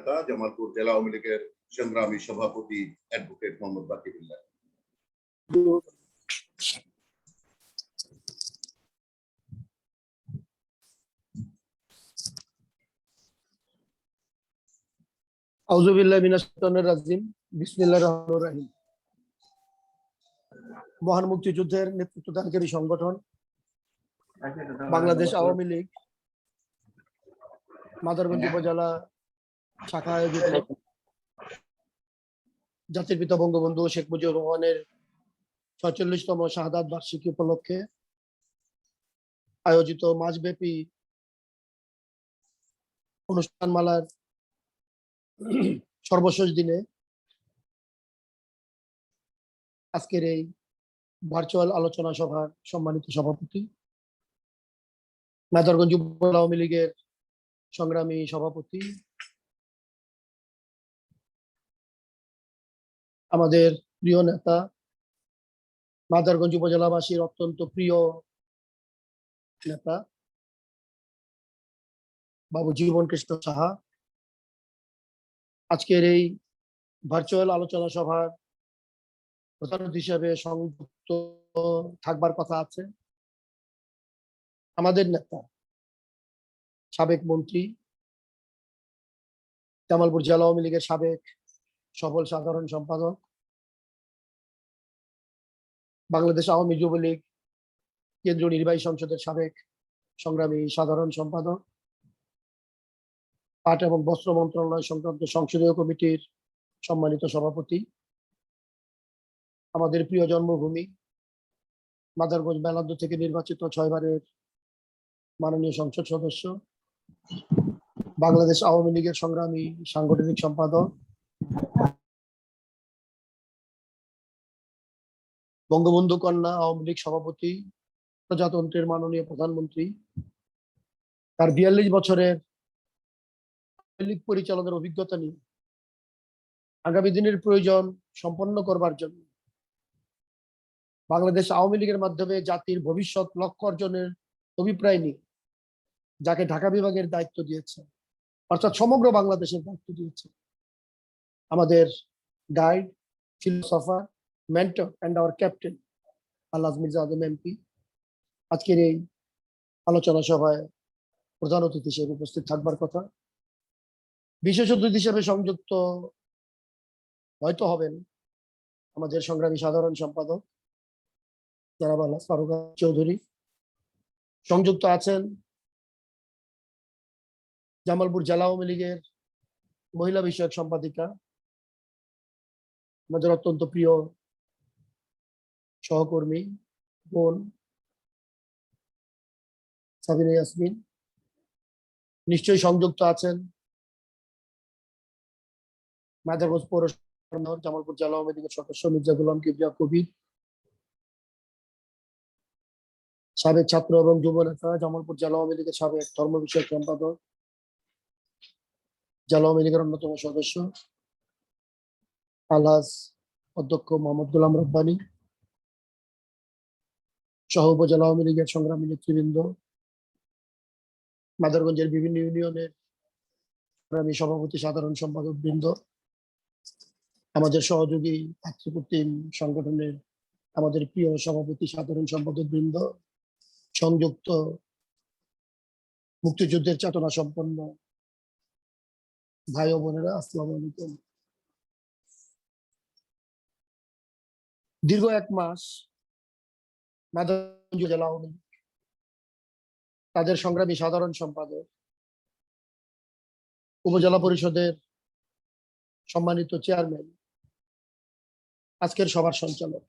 নেতা জামালপুর জেলা আওয়ামী লীগের সংগ্রামী সভাপতি অ্যাডভোকেট মোহাম্মদ বাকিরুল্লাহ। আউযু বিল্লাহি মিনাশ শাইতানির রাজিম। বিসমিল্লাহির রহমানির রহিম। মহান মুক্তিযুদ্ধের নেতৃত্বদানকারী সংগঠন বাংলাদেশ আওয়ামী লীগ মাদারগঞ্জ উপজেলা শাখা আয়োজিত জাতির পিতা বঙ্গবন্ধু শেখ মুজিবুর রহমানের ৪৬তম শাহাদাত বার্ষিকী উপলক্ষে আয়োজিত মাসব্যাপী অনুষ্ঠানমালার সর্বশেষ দিনে আজকের এই ভার্চুয়াল আলোচনা সভার সম্মানিত সভাপতি, মাদারগঞ্জ উপজেলা আওয়ামী লীগের সংগ্রামী সভাপতি, আমাদের প্রিয় নেতা, মাদারগঞ্জ উপজেলাবাসীর অত্যন্ত প্রিয় নেতা বাবু জীবন কৃষ্ণ সাহা, আজকের এই ভার্চুয়াল আলোচনা সভার প্রধান অতিথি হিসেবে সংযুক্ত থাকবার কথা আছে আমাদের নেতা, সাবেক মন্ত্রী, জামালপুর জেলা আওয়ামী লীগের সাবেক সফল সাধারণ সম্পাদক, বাংলাদেশ আওয়ামী যুবলীগ কেন্দ্রীয় নির্বাহী সংসদের সাবেক সংগ্রামী সাধারণ সম্পাদক, পাট এবং বস্ত্র মন্ত্রণালয় সংক্রান্ত সংসদীয় কমিটির সম্মানিত সভাপতি, আমাদের প্রিয় জন্মভূমি মাদারগঞ্জ মেলান্দ থেকে নির্বাচিত 6 বারের মাননীয় সংসদ সদস্য, বাংলাদেশ আওয়ামী লীগের সংগ্রামী সাংগঠনিক সম্পাদক, বঙ্গবন্ধু কন্যা আওয়ামী লীগ সভাপতি, প্রজাতন্ত্রের মাননীয় প্রধানমন্ত্রী, তার 42 বছরের লীগ পরিচালনার অভিজ্ঞতা নিয়ে আগামী দিনের প্রয়োজন সম্পন্ন করবার জন্য বাংলাদেশ আওয়ামী লীগের মাধ্যমে জাতির ভবিষ্যৎ লক্ষ্য অর্জনের অভিপ্রায় নিয়ে যাকে ঢাকা বিভাগের দায়িত্ব দিয়েছে, অর্থাৎ সমগ্র বাংলাদেশের দায়িত্ব দিয়েছে, আমাদের guide, philosopher, mentor and our captain Alhaj Mirza Azam MP আজকের এই আলোচনা সভায় প্রধান অতিথি হিসেবে উপস্থিত থাকবার কথা। বিশেষ অতিথি হিসেবে সংযুক্ত হয়তো হবেন আমাদের সংগ্রামী সাধারণ সম্পাদক জনাব আলহাজ ফারুক চৌধুরী, সংযুক্ত আছেন জামালপুর জেলা আওয়ামী লীগের মহিলা বিষয়ক সম্পাদিকা, আমাদের অত্যন্ত প্রিয় সহকর্মী বোন সাবিনা ইয়াসমিন, নিশ্চয়ই সংযুক্ত আছেন মাদারগঞ্জ পৌরসভা জামালপুর জেলা আওয়ামী লীগের সদস্য মির্জা গোলাম কিবরিয়া কবির, সাবেক ছাত্র এবং যুব নেতা, জামালপুর জেলা আওয়ামী লীগের সাবেক ধর্ম বিষয়ক সম্পাদক, জেলা আওয়ামী লীগের অন্যতম সদস্য আলহাজ অধ্যক্ষ মোহাম্মদ গোলাম রব্বানী, সহ উপজেলা আওয়ামী লীগের সংগ্রামী নেতৃবৃন্দ, মাদারগঞ্জের বিভিন্ন ইউনিয়নের সংগ্রামী সভাপতি সাধারণ সম্পাদক বৃন্দ, আমাদের সহযোগী ভাতৃপ্রতিম সংগঠনের আমাদের প্রিয় সভাপতি সাধারণ সম্পাদক বৃন্দ, সংযুক্ত মুক্তিযুদ্ধের চেতনা সম্পন্ন ভাই ও বোনেরা, আসসালামু আলাইকুম। দীর্ঘ 1 মাস মাদারগঞ্জ জেলা আওয়ামী লীগ তাদের সংগ্রামী সাধারণ সম্পাদক, উপজেলা পরিষদের সম্মানিত চেয়ারম্যান, আজকের সভার সঞ্চালক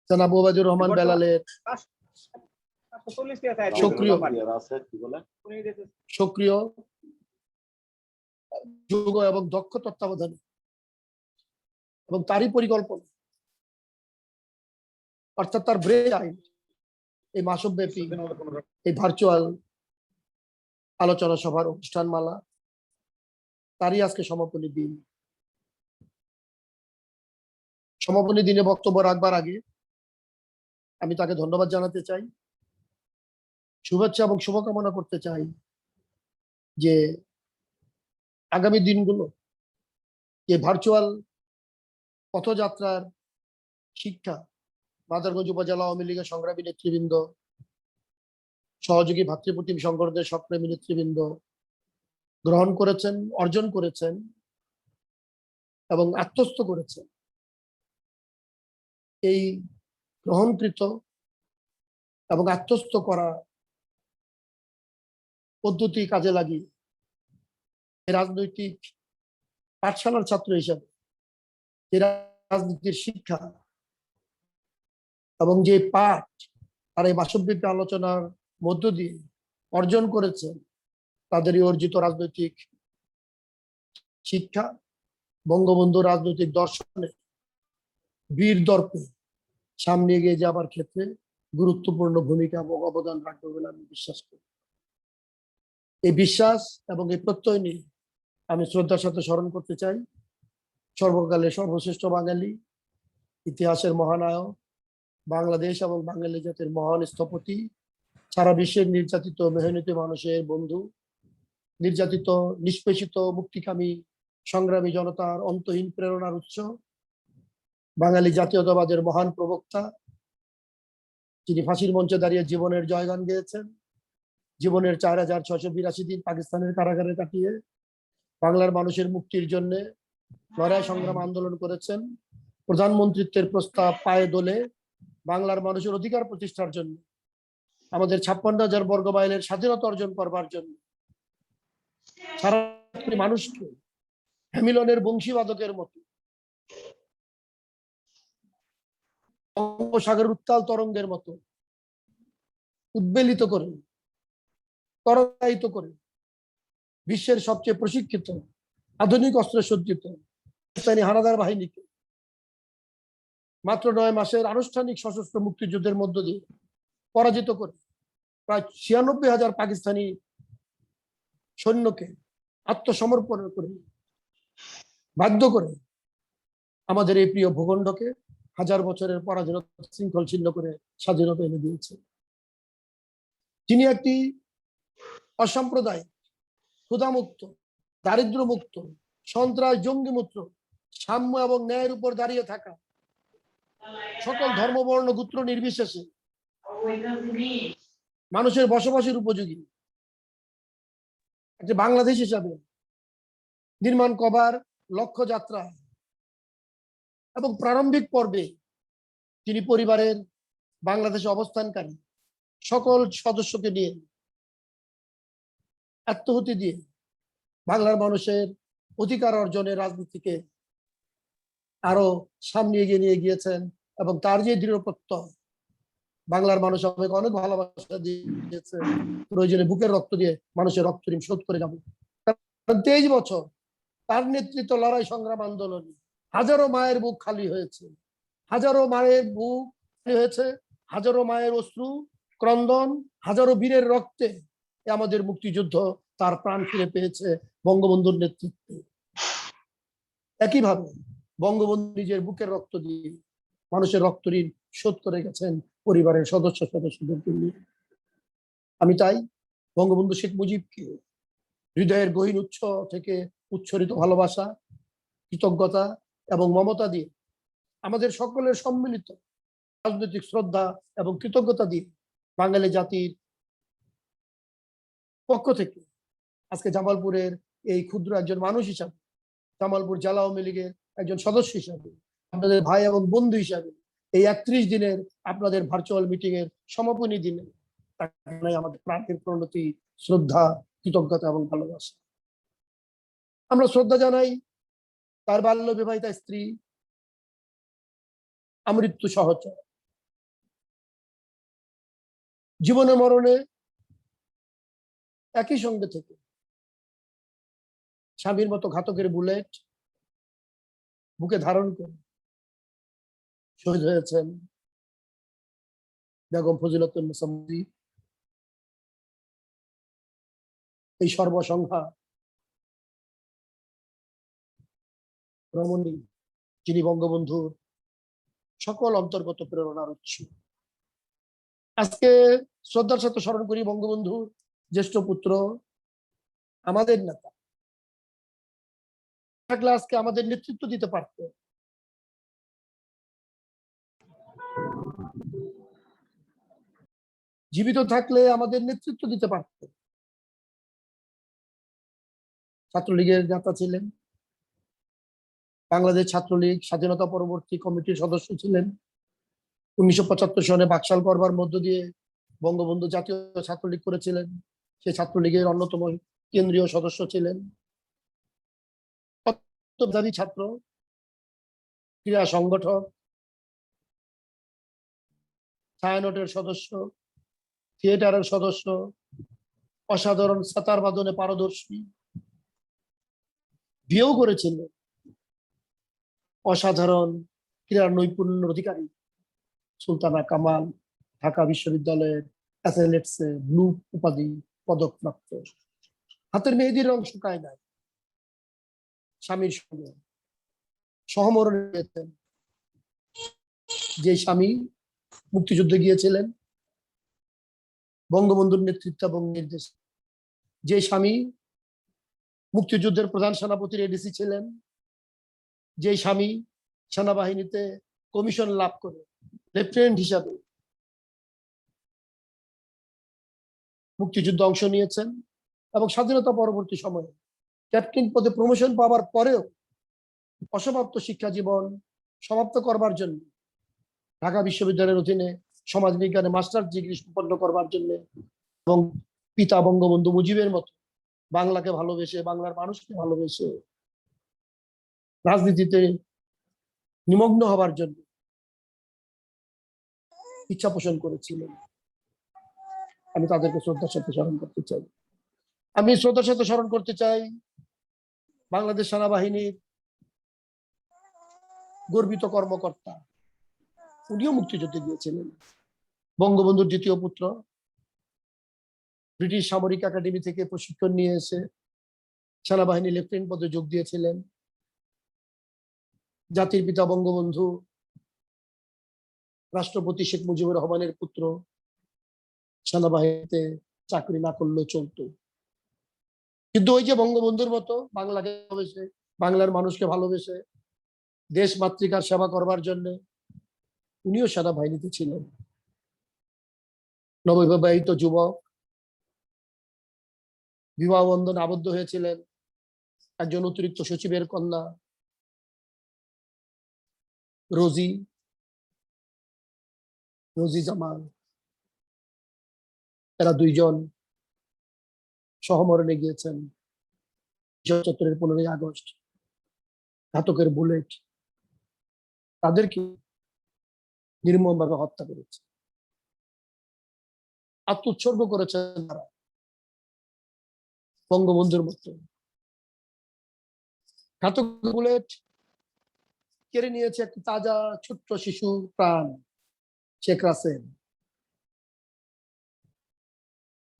জনাব ওবায়দুর রহমান বেলালের সক্রিয় যোগ্য এবং দক্ষ তত্ত্বাবধানে এবং তারই পরিকল্পনা, অর্থাৎ তার ব্রেইন এই মাসব্যাপী এই ভার্চুয়াল আলোচনা সভার অনুষ্ঠানমালা, তারই আজকে সমাপনী দিন। সমাপনী দিনে বক্তব্য রাখবার আগে আমি তাকে ধন্যবাদ জানাতে চাই, শুভেচ্ছা এবং শুভকামনা করতে চাই যে আগামী দিনগুলো যে ভার্চুয়াল পথযাত্রার শিক্ষা মাদারগঞ্জ উপজেলা আওয়ামী লীগের সংগ্রামী নেতৃবৃন্দ, সহযোগী ভাতৃপ্রতিম সংগঠনের সক্রিয় নেতৃবৃন্দ গ্রহণ করেছেন, অর্জন করেছেন এবং আত্মস্থ করেছেন। এই গ্রহণকৃত এবং আত্মস্থ করা পদ্ধতি কাজে লাগিয়ে রাজনৈতিক পাঠশালার ছাত্র হিসাবে যে রাজনীতির শিক্ষা এবং যে পাঠ আর এই বাসব্যিক আলোচনার মধ্য দিয়ে অর্জন করেছেন, তাদেরই অর্জিত রাজনৈতিক শিক্ষা বঙ্গবন্ধু রাজনৈতিক দর্শনে বীর দর্পে সামনে এগিয়ে যাবার ক্ষেত্রে গুরুত্বপূর্ণ ভূমিকা এবং অবদান রাখবে বলে আমি বিশ্বাস করি। এই বিশ্বাস এবং এই প্রত্যয় নিয়ে আমি শ্রদ্ধার সাথে স্মরণ করতে চাই সর্বকালের সর্বশ্রেষ্ঠ বাঙালি, ইতিহাসের মহানায়ক, বাংলাদেশ এবং বাঙালি জাতির মহান স্থপতি, সারা বিশ্বের নির্যাতিত মেহনতি মানুষের বন্ধু, নির্যাতিত নিষ্পেষিত মুক্তিকামী সংগ্রামী জনতার অন্তহীন প্রেরণার উৎস, বাঙালি জাতীয়তাবাদের মহান প্রবক্তা, যিনি ফাঁসির মঞ্চে দাঁড়িয়ে জীবনের জয়গান গেয়েছেন, জীবনের 4682 দিন পাকিস্তানের কারাগারে কাটিয়ে বাংলার মানুষের মুক্তির জন্য লড়াই সংগ্রাম আন্দোলন করেছেন, প্রধানমন্ত্রীত্বের প্রস্তাব পায়ে দোলে বাংলার মানুষের অধিকার প্রতিষ্ঠার জন্য, আমাদের 56,000 বর্গ মাইলের স্বাধীনতা অর্জন করবার জন্য সারা মানুষকে হ্যামিলনের বংশীবাদকের মতো বঙ্গোপসাগরের উত্তাল তরঙ্গের মতো উদ্বেলিত করে, তরঙ্গায়িত করে বিশ্বের সবচেয়ে প্রশিক্ষিত আধুনিক অস্ত্রে সজ্জিত পাকিস্তানি হানাদার বাহিনীকে মাত্র 9 মাসের আনুষ্ঠানিক সশস্ত্র মুক্তিযুদ্ধের মধ্য দিয়ে পরাজিত করে প্রায় 96,000 পাকিস্তানি সৈন্যকে আত্মসমর্পণ করে বাধ্য করে আমাদের এই প্রিয় ভূখণ্ডকে 1000 বছরের পরাধীনতা শৃঙ্খল ছিন্ন করে স্বাধীনতা এনে দিয়েছে। তিনি একটি অসাম্প্রদায়িক, ক্ষুধামুক্ত, দারিদ্র্যমুক্ত, সন্ত্রাস জঙ্গি মুক্ত, সাম্য এবং ন্যায়ের উপর দাঁড়িয়ে থাকা, সকল ধর্ম বর্ণ গোত্র নির্বিশেষে মানুষের বসবাসের উপযোগী একটি বাংলাদেশ হিসাবে নির্মাণ করবার লক্ষ্য যাত্রা এবং প্রারম্ভিক পর্বে তিনি পরিবারের বাংলাদেশে অবস্থানকারী সকল সদস্যকে নিয়ে আত্মহুতি দিয়ে বাংলার মানুষের অধিকার অর্জনের রাজনীতিকে আরো সামনে এগিয়ে নিয়ে গিয়েছেন এবং তার যে দৃঢ় প্রত্যয়, বাংলার মানুষ আমাকে অনেক ভালোবাসা দিয়েছে, প্রয়োজনে বুকের রক্ত দিয়ে মানুষের রক্ত ঋণ শোধ করে যাবো। 23 বছর তার নেতৃত্ব লড়াই সংগ্রাম আন্দোলনে হাজারো মায়ের বুক খালি হয়েছে, হাজারো মায়ের বুক খালি হয়েছে, হাজারো মায়ের অশ্রু ক্রন্দন, হাজারো বীরের রক্তে আমাদের মুক্তিযুদ্ধ তার প্রাণ ফিরে পেয়েছে বঙ্গবন্ধুর নেতৃত্বে। একইভাবে বঙ্গবন্ধু নিজের বুকের রক্ত দিয়ে মানুষের রক্ত ঋণ শোধ করে গেছেন পরিবারের সদস্যদেরকে নিয়ে। আমি তাই বঙ্গবন্ধু শেখ মুজিবকে হৃদয়ের গহীন উৎস থেকে উচ্ছরিত ভালোবাসা, কৃতজ্ঞতা এবং মমতা দিয়ে আমাদের সকলের সম্মিলিত রাজনৈতিক শ্রদ্ধা এবং কৃতজ্ঞতা দিয়ে বাঙালি জাতির পক্ষ থেকে আজকে জামালপুরের এই ক্ষুদ্র একজন মানুষ হিসাবে, জামালপুর জেলা আওয়ামী লীগের একজন সদস্য হিসাবে, আপনাদের ভাই এবং বন্ধু হিসাবে এই 31 দিনের আপনাদের ভার্চুয়াল মিটিং এর সমাপনী দিনে আমাদের প্রাণের প্রণতি, শ্রদ্ধা, কৃতজ্ঞতা এবং ভালোবাসা। আমরা শ্রদ্ধা জানাই তার বাল্য বিবাহিতা স্ত্রী আমৃত্যু সহচর, জীবনে মরণে একই সঙ্গে থেকে স্বামীর মতো ঘাতকের বুলেট বুকে ধারণ করে শহীদ হয়েছেন বেগম ফজিলাতুন্নেছা মুজিব। এই সর্বসংখ্যা রমণী, যিনি বঙ্গবন্ধুর সকল অন্তর্গত প্রেরণার উৎস। আজকে শ্রদ্ধার সাথে স্মরণ করি বঙ্গবন্ধুর জ্যেষ্ঠ পুত্র, আমাদের নেতা থাকলে আজকে আমাদের নেতৃত্ব দিতে পারত। জীবিত থাকলে আমাদের নেতৃত্ব দিতে পারত। ছাত্রলীগের নেতা ছিলেন, বাংলাদেশ ছাত্রলীগ স্বাধীনতা পরবর্তী কমিটির সদস্য ছিলেন। 1975 সনে বাকশাল করবার মধ্য দিয়ে বঙ্গবন্ধু জাতীয় ছাত্রলীগ করেছিলেন। সেই ছাত্রলীগের অন্যতম কেন্দ্রীয় সদস্য ছিলেন। মেধাবী ছাত্র, ক্রীড়া সংগঠক, ছায়ানটের সদস্য, থিয়েটারের সদস্য, অসাধারণ সাতার বাদনে পারদর্শী, বিয়েও করেছিলেন, অসাধারণ ক্রীড়ার নৈপুণ্যের অধিকারী সুলতানা কামাল, ঢাকা বিশ্ববিদ্যালয়ের অ্যাথলেটিক্সে ব্লু উপাধি পদকপ্রাপ্ত। হাতের মেহেদির রং শুকায় নাই। স্বামীর সঙ্গে সহমরণে গিয়েছেন। যে স্বামী মুক্তিযুদ্ধে গিয়েছিলেন বঙ্গবন্ধুর নেতৃত্বে এবং নির্দেশে, যে স্বামী মুক্তিযুদ্ধের প্রধান সেনাপতির এডিসি ছিলেন, যে স্বামী সেনাবাহিনীতে কমিশন লাভ করে লেফটেন্যান্ট হিসাবে মুক্তিযুদ্ধে অংশ নিয়েছেন এবং স্বাধীনতা পরবর্তী সময়ে ক্যাপ্টেন পদে প্রমোশন পাওয়ার পরেও অসমাপ্ত শিক্ষা জীবন সমাপ্ত করবার জন্য ঢাকা বিশ্ববিদ্যালয়ের অধীনে সমাজ বিজ্ঞানে মাস্টার্স ডিগ্রি সম্পন্ন করবার জন্য এবং পিতা বঙ্গবন্ধু মুজিবের মতো বাংলাকে ভালোবেসে, বাংলার মানুষকে ভালোবেসে রাজনীতিতে নিমগ্ন হবার জন্য ইচ্ছা পোষণ করেছিলেন। আমি তাদেরকে শ্রদ্ধার সাথে স্মরণ করতে চাই। আমি শ্রদ্ধার সাথে স্মরণ করতে চাই বাংলাদেশ সেনাবাহিনীর গর্বিত কর্মকর্তা, উনিও মুক্তিযুদ্ধে গিয়েছিলেন। বঙ্গবন্ধুর দ্বিতীয় পুত্র, ব্রিটিশ সামরিক একাডেমি থেকে প্রশিক্ষণ নিয়ে এসে সেনাবাহিনী লেফটেন্যান্ট পদে যোগ দিয়েছিলেন। জাতির পিতা বঙ্গবন্ধু রাষ্ট্রপতি শেখ মুজিবুর রহমানের পুত্র, সেনাবাহিনীতে চাকরি না করলেও চলতো, কিন্তু ওই যে বঙ্গবন্ধুর মতো বাংলাকে ভালোবেসে, বাংলার মানুষকে ভালোবেসে দেশ মাতৃকার সেবা করবার জন্য উনিও সেনাবাহিনীতে ছিলেন। নববিবাহিত যুবক, বিবাহ বন্ধনে আবদ্ধ হয়েছিলেন একজন অতিরিক্ত সচিবের কন্যা রোজি জামাল। এরা দুইজন সহমরণে গিয়েছেন ৭৭-এর 15ই আগস্ট। ঘাতকের বুলেট তাদেরকে নির্মমভাবে হত্যা করেছে, আত্মোৎসর্গ করেছেন তারা বঙ্গবন্ধুর মতো। ঘাতক বুলেট কেড়ে নিয়েছে একটি তাজা ছোট্ট শিশু প্রাণ, শেখ রাসেল।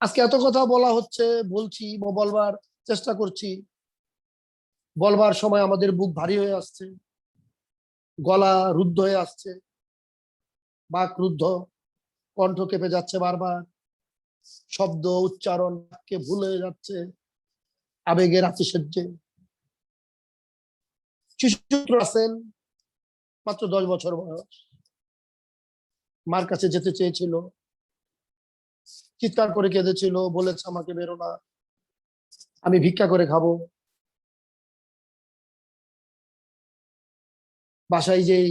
আজকে এত কথা বলা হচ্ছে, বলছি, বলবার চেষ্টা করছি, বলবার সময় আমাদের বুক ভারী হয়ে আসছে, গলা রুদ্ধ হয়ে আসছে, বাক রুদ্ধ, কণ্ঠ কেঁপে যাচ্ছে বারবার, শব্দ উচ্চারণ কে ভুল হয়ে যাচ্ছে আবেগের আতিশয্যে। শিশু রাসেল মাত্র 10 বছর বয়স, মার কাছে যেতে চেয়েছিল, চিৎকার করে কেঁদেছিল, বলেছে আমাকে বেরো না, আমি ভিক্ষা করে খাবো। বাসায় যেই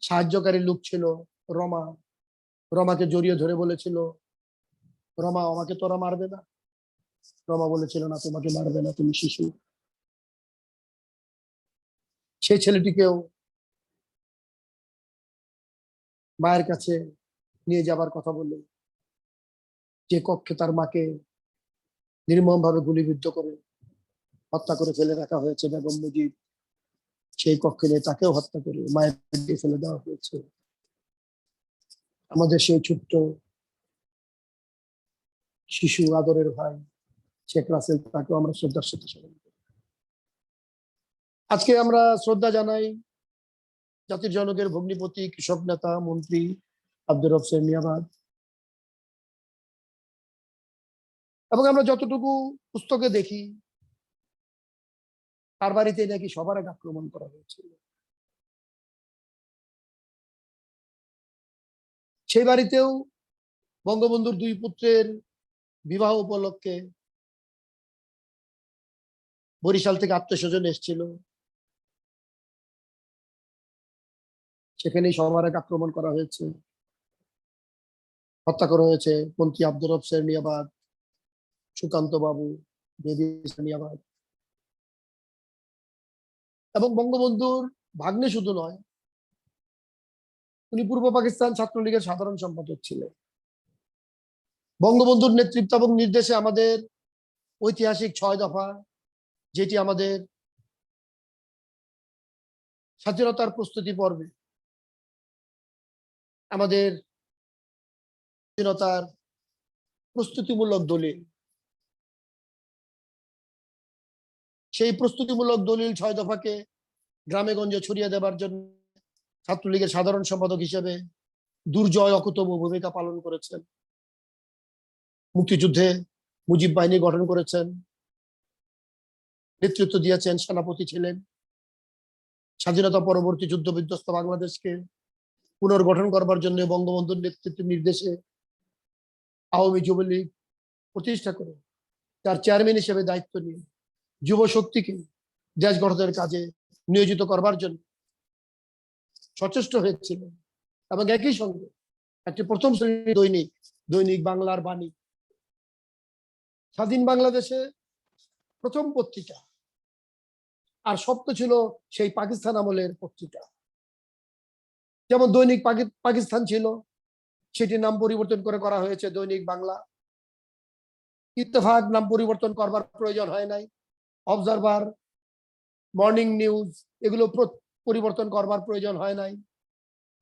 সাহায্যকারী লোক ছিল রমাকে জড়িয়ে ধরে বলেছিল, রমা আমাকে তোরা মারবে না। রমা বলেছিল না, তোমাকে মারবে না, তুমি শিশু। সেই ছেলেটিকেও মায়ের কাছে নিয়ে যাবার কথা বলে যে কক্ষে তার মাকে নির্মমভাবে গুলিবিদ্ধ করে হত্যা করে ফেলে রাখা হয়েছে বেগম মুজিব, সেই কক্ষে নিয়ে তাকেও হত্যা করে মায়ের দিয়ে ফেলে দেওয়া হয়েছে। আমাদের সেই ছোট্ট শিশু আদরের ভাই শেখ রাসেল, তাকেও আমরা শ্রদ্ধার সাথে স্মরণ করি। আজকে আমরা শ্রদ্ধা জানাই জাতির জনকের ভগ্নিপতি, কৃষক নেতা, মন্ত্রী আব্দুর রব সেরনিয়াবাদ। এবং আমরা যতটুকু পুস্তকে দেখি, তার বাড়িতে নাকি সবার আগে আক্রমণ করা হয়েছিল। সেই বাড়িতেও বঙ্গবন্ধুর দুই পুত্রের বিবাহ উপলক্ষে বরিশাল থেকে আত্মীয়স্বজন এসেছিল, সেখানেই সবার আগে আক্রমণ করা হয়েছে, হত্যা করা হয়েছে মন্ত্রী আব্দুর রব সেরনিয়াবাদ, সুকান্ত বাবু, বেবি সেরনিয়াবাদ। এবং বঙ্গবন্ধুর ভাগ্নে শুধু নয়, উনি পূর্ব পাকিস্তান ছাত্রলীগের সাধারণ সম্পাদক ছিলেন। বঙ্গবন্ধুর নেতৃত্ব এবং নির্দেশে আমাদের ঐতিহাসিক 6 দফা, যেটি আমাদের স্বাধীনতার প্রস্তুতি পর্বে আমাদের স্বাধীনতার প্রস্তুতিমূলক দলিল, সেই প্রস্তুতিমূলক দলিল 6 দফাকে গ্রামে গঞ্জে ছড়িয়ে দেবার জন্য ছাত্রলীগের সাধারণ সম্পাদক হিসেবে দুর্জয় অকুতম ভূমিকা পালন করেছেন। মুক্তিযুদ্ধে মুজিব বাহিনী গঠন করেছেন, নেতৃত্ব দিয়েছেন, সেনাপতি ছিলেন। স্বাধীনতা পরবর্তী যুদ্ধ বিধ্বস্ত বাংলাদেশকে পুনর্গঠন করবার জন্য বঙ্গবন্ধুর নেতৃত্ব নির্দেশে আওয়ামী যুবলীগ প্রতিষ্ঠা করে তার চেয়ারম্যান হিসেবে দায়িত্ব নিয়ে যুব শক্তিকে দেশ গঠনের কাজে নিয়োজিত করবার জন্য সচেষ্ট হয়েছিলেন। এবং একই সঙ্গে একটি প্রথম শ্রেণীর দৈনিক, দৈনিক বাংলার বাণী, স্বাধীন বাংলাদেশে প্রথম পত্রিকা, আর স্বপ্ন ছিল সেই পাকিস্তান আমলের পত্রিকা। যেমন দৈনিক পাকিস্তান ছিল, সেটির নাম পরিবর্তন করে করা হয়েছে দৈনিক বাংলা। ইত্তেফাক নাম পরিবর্তন করবার প্রয়োজন হয় নাই। অবজারভার, মর্নিং নিউজ, এগুলো পরিবর্তন করবার প্রয়োজন হয় নাই,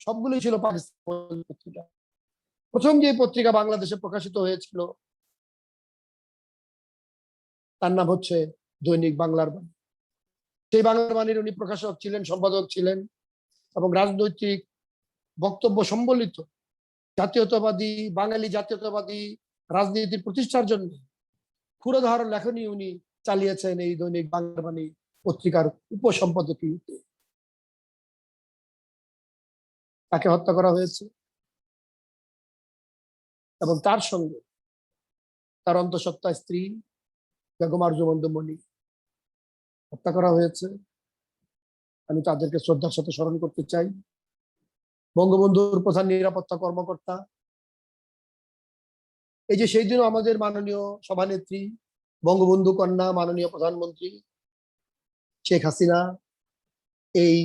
সবগুলোই ছিল পাকিস্তান পত্রিকা। প্রথম যে পত্রিকা বাংলাদেশে প্রকাশিত হয়েছিল তার নাম হচ্ছে দৈনিক বাংলার বাণী। সেই বাংলার বাণীর উনি প্রকাশক ছিলেন, সম্পাদক ছিলেন, এবং রাজনৈতিক বক্তব্য সম্বলিত জাতীয়তাবাদী, বাঙালি জাতীয়তাবাদী রাজনীতির প্রতিষ্ঠার জন্য ক্ষুরধার লেখনী উনি চালিয়েছেন এই দৈনিক বাংলার বাণী পত্রিকার উপসম্পাদকীয়তে। তাকে হত্যা করা হয়েছে এবং তার সঙ্গে তার অন্তঃসত্ত্বা স্ত্রী বেগম আরজুমন্দ মনি হত্যা করা হয়েছে। আমি তাদেরকে শ্রদ্ধার সাথে স্মরণ করতে চাই। বঙ্গবন্ধুর প্রধান নিরাপত্তা কর্মকর্তা, এই যে সেই দিনও আমাদের মাননীয় সভানেত্রী, বঙ্গবন্ধু কন্যা, মাননীয় প্রধানমন্ত্রী শেখ হাসিনা এই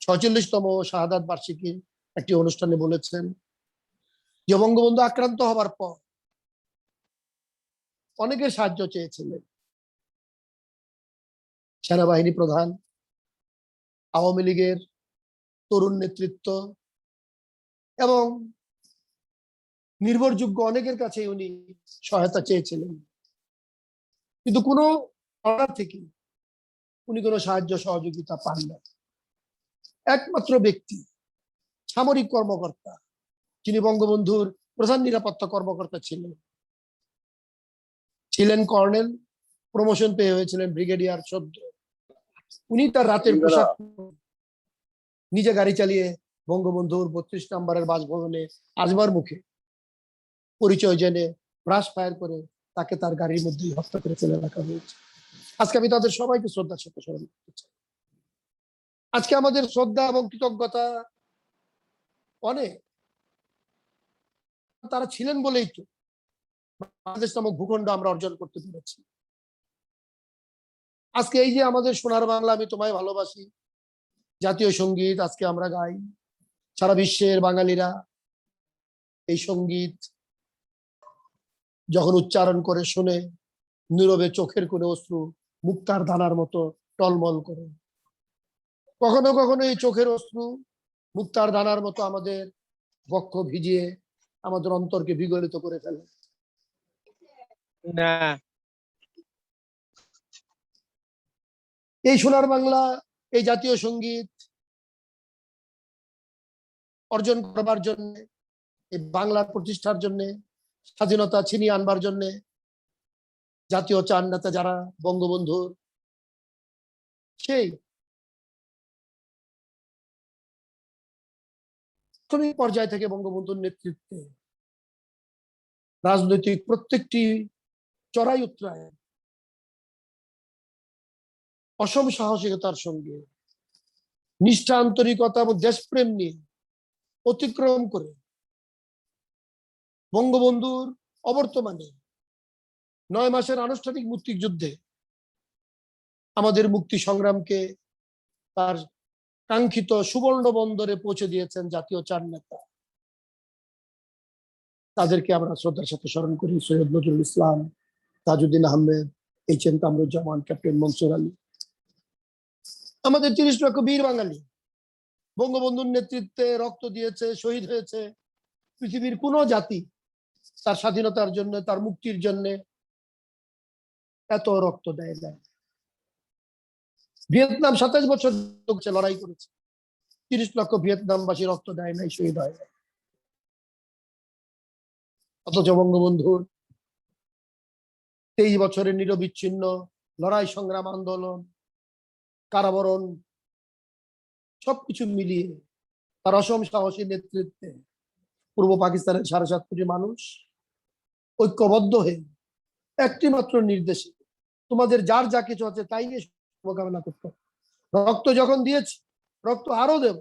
46তম শাহাদাত বার্ষিকীর একটি অনুষ্ঠানে বলেছেন যে বঙ্গবন্ধু আক্রান্ত হবার পর অনেকের সাহায্য চেয়েছিলেন। সেনাবাহিনী প্রধান, আওয়ামী লীগের তরুণ নেতৃত্ব এবং নির্ভরযোগ্য অনেকের কাছে উনি সহায়তা চেয়েছিলেন, কিন্তু কোনো অর্ডার থেকে উনি কোনো সাহায্য সহযোগিতা পান না। একমাত্র ব্যক্তি, সামরিক কর্মকর্তা, যিনি বঙ্গবন্ধুর প্রধান নিরাপত্তা কর্মকর্তা ছিলেন কর্নেল, প্রমোশন পেয়ে হয়েছিলেন ব্রিগেডিয়ার সদ্য, উনি তার রাতের পোশাক নিজে গাড়ি চালিয়ে বঙ্গবন্ধুর 32 নম্বরের বাসভবনে আসবার মুখে পরিচয় জেনে ব্রাশ ফায়ার করে তাকে তার গাড়ির মধ্যেই হত্যা করে ফেলে রাখা হয়েছে। আজকে আমি তাদের সবাইকে শ্রদ্ধার সাথে স্মরণ করতে চাই। আজকে আমাদের শ্রদ্ধা এবং কৃতজ্ঞতা অনেক, তারা ছিলেন বলেই তো বাংলাদেশ নামক ভূখণ্ড আমরা অর্জন করতে পেরেছি। আজকে এই যে আমাদের সোনার বাংলা আমি তোমায় ভালোবাসি জাতীয় সঙ্গীত আজকে আমরা গাই, সারা বিশ্বের বাঙালিরা এই সঙ্গীত যখন উচ্চারণ করে শুনে নীরবে চোখের কোণে অশ্রু মুক্তার দানার মতো টলমল করে। কখনো কখনো এই চোখের অশ্রু মুক্তার দানার মতো আমাদের বক্ষ ভিজিয়ে আমাদের অন্তরকে বিগলিত করে ফেলে। না, এই সোনার বাংলা, এই জাতীয় সঙ্গীত অর্জন করবার জন্য, এই বাংলার প্রতিষ্ঠার জন্য, স্বাধীনতা ছিনিয়ে আনবার জন্য জাতীয় চার নেতা যারা বঙ্গবন্ধুর সেই প্রাথমিক পর্যায় থেকে বঙ্গবন্ধুর নেতৃত্বে রাজনৈতিক প্রত্যেকটি চড়াই উতরায় অসম সাহসিকতার সঙ্গে নিষ্ঠা, আন্তরিকতা এবং দেশপ্রেম নিয়ে অতিক্রম করে বঙ্গবন্ধুর অবর্তমানে 9 মাসের আনুষ্ঠানিক মুক্তিযুদ্ধে আমাদের মুক্তি সংগ্রামকে তার কাঙ্ক্ষিত সুবর্ণ বন্দরে পৌঁছে দিয়েছেন জাতীয় 4 নেতা। তাদেরকে আমরা শ্রদ্ধার সাথে স্মরণ করি। Syed Nazrul Islam, Tajuddin Ahmed, HM Kamruzzaman, captain Mansur Ali. আমাদের 30 লক্ষ বীর বাঙালি বঙ্গবন্ধুর নেতৃত্বে রক্ত দিয়েছে, শহীদ হয়েছে। পৃথিবীর কোন জাতি তার স্বাধীনতার জন্য, তার মুক্তির জন্য এত রক্ত দেয় না। ভিয়েতনাম 27 বছর লড়াই করেছে, 30 লক্ষ ভিয়েতনামবাসী রক্ত দেয় নাই, শহীদ হয় নাই। অথচ বঙ্গবন্ধুর 23 বছরের নিরবিচ্ছিন্ন লড়াই, সংগ্রাম, আন্দোলন, কারাবরণ সবকিছু মিলিয়ে তার অসম সাহসী নেতৃত্বে পূর্ব পাকিস্তানের 7.5 কোটি মানুষ ঐক্যবদ্ধ হয়ে একটি মাত্র নির্দেশে তোমাদের যার যা কিছু আছে তাই নিয়ে মোকাবেলা করতে, রক্ত যখন দিয়েছি রক্ত আরো দেব,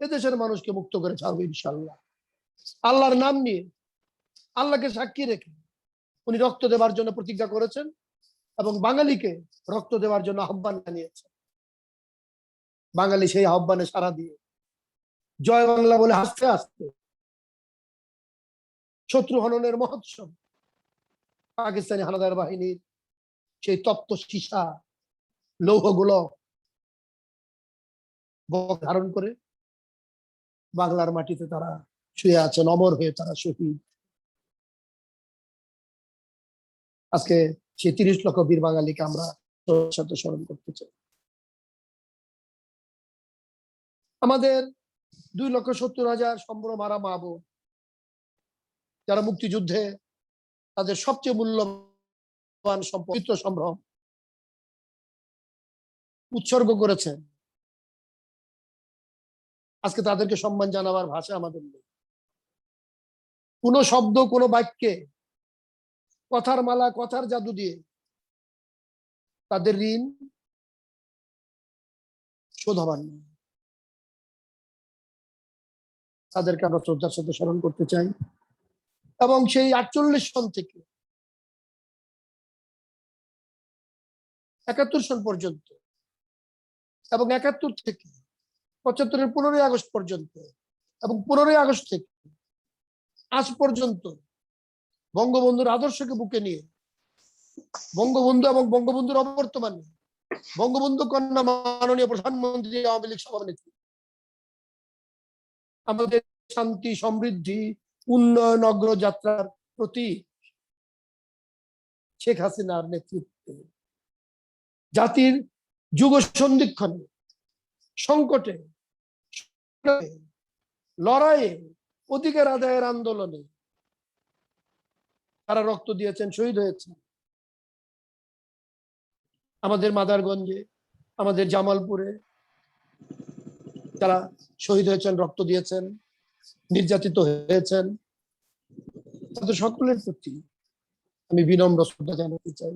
এদেশের মানুষকে মুক্ত করে ছাড়বো ইনশাল্লাহ। আল্লাহর নাম নিয়ে, আল্লাহকে সাক্ষী রেখে উনি রক্ত দেওয়ার জন্য প্রতিজ্ঞা করেছেন এবং বাঙালিকে রক্ত দেওয়ার জন্য আহ্বান জানিয়েছেন। বাঙালি সেই আহ্বানে সাড়া দিয়ে জয় বাংলা বলে হাসতে হাসতে শত্রু হননের মহোৎসব, পাকিস্তানি হানাদার বাহিনীর সেই তপ্ত সীসা লৌহগুলো ধারণ করে বাংলার মাটিতে তারা শুয়ে আছেন, অমর হয়ে তারা শহীদ। আজকে সেই 30 লক্ষ বীর বাঙালিকে আমরা সাথে স্মরণ করতে চাই। আমাদের 2,70,000 সম্ভ্রম হারা মা বোন যারা মুক্তিযুদ্ধে তাদের সবচেয়ে মূল্যবান সম্পদ সম্ভ্রম উৎসর্গ করেছেন, আজকে তাদেরকে সম্মান জানাবার ভাষা আমাদের নেই। কোন শব্দ, কোন বাক্যে, কথার মালা, কথার জাদু দিয়ে তাদের ঋণ শোধ হবার নেই। তাদেরকে আমরা শ্রদ্ধার সাথে স্মরণ করতে চাই এবং সেই 48 সন থেকে 71 সন পর্যন্ত এবং 71 থেকে 75-এর 15ই আগস্ট পর্যন্ত এবং 15ই আগস্ট থেকে আজ পর্যন্ত বঙ্গবন্ধুর আদর্শকে বুকে নিয়ে বঙ্গবন্ধু এবং বঙ্গবন্ধুর অবর্তমানে বঙ্গবন্ধু কন্যা মাননীয় প্রধানমন্ত্রী, আওয়ামী লীগ সভানেত্রী আমাদের শান্তি, সমৃদ্ধি, উন্নয়ন অগ্রযাত্রার প্রতি শেখ হাসিনার নেতৃত্বে জাতির যুগ সন্ধিক্ষণে, সংকটে, লড়াইয়ে, অধিকার আদায়ের আন্দোলনে তারা রক্ত দিয়েছেন, শহীদ হয়েছেন। আমাদের মাদারগঞ্জে, আমাদের জামালপুরে যারা শহীদ হয়েছেন, রক্ত দিয়েছেন, নির্যাতিত হয়েছেন, তাদের সকলের প্রতি আমি বিনম্র শ্রদ্ধা জানাতে চাই।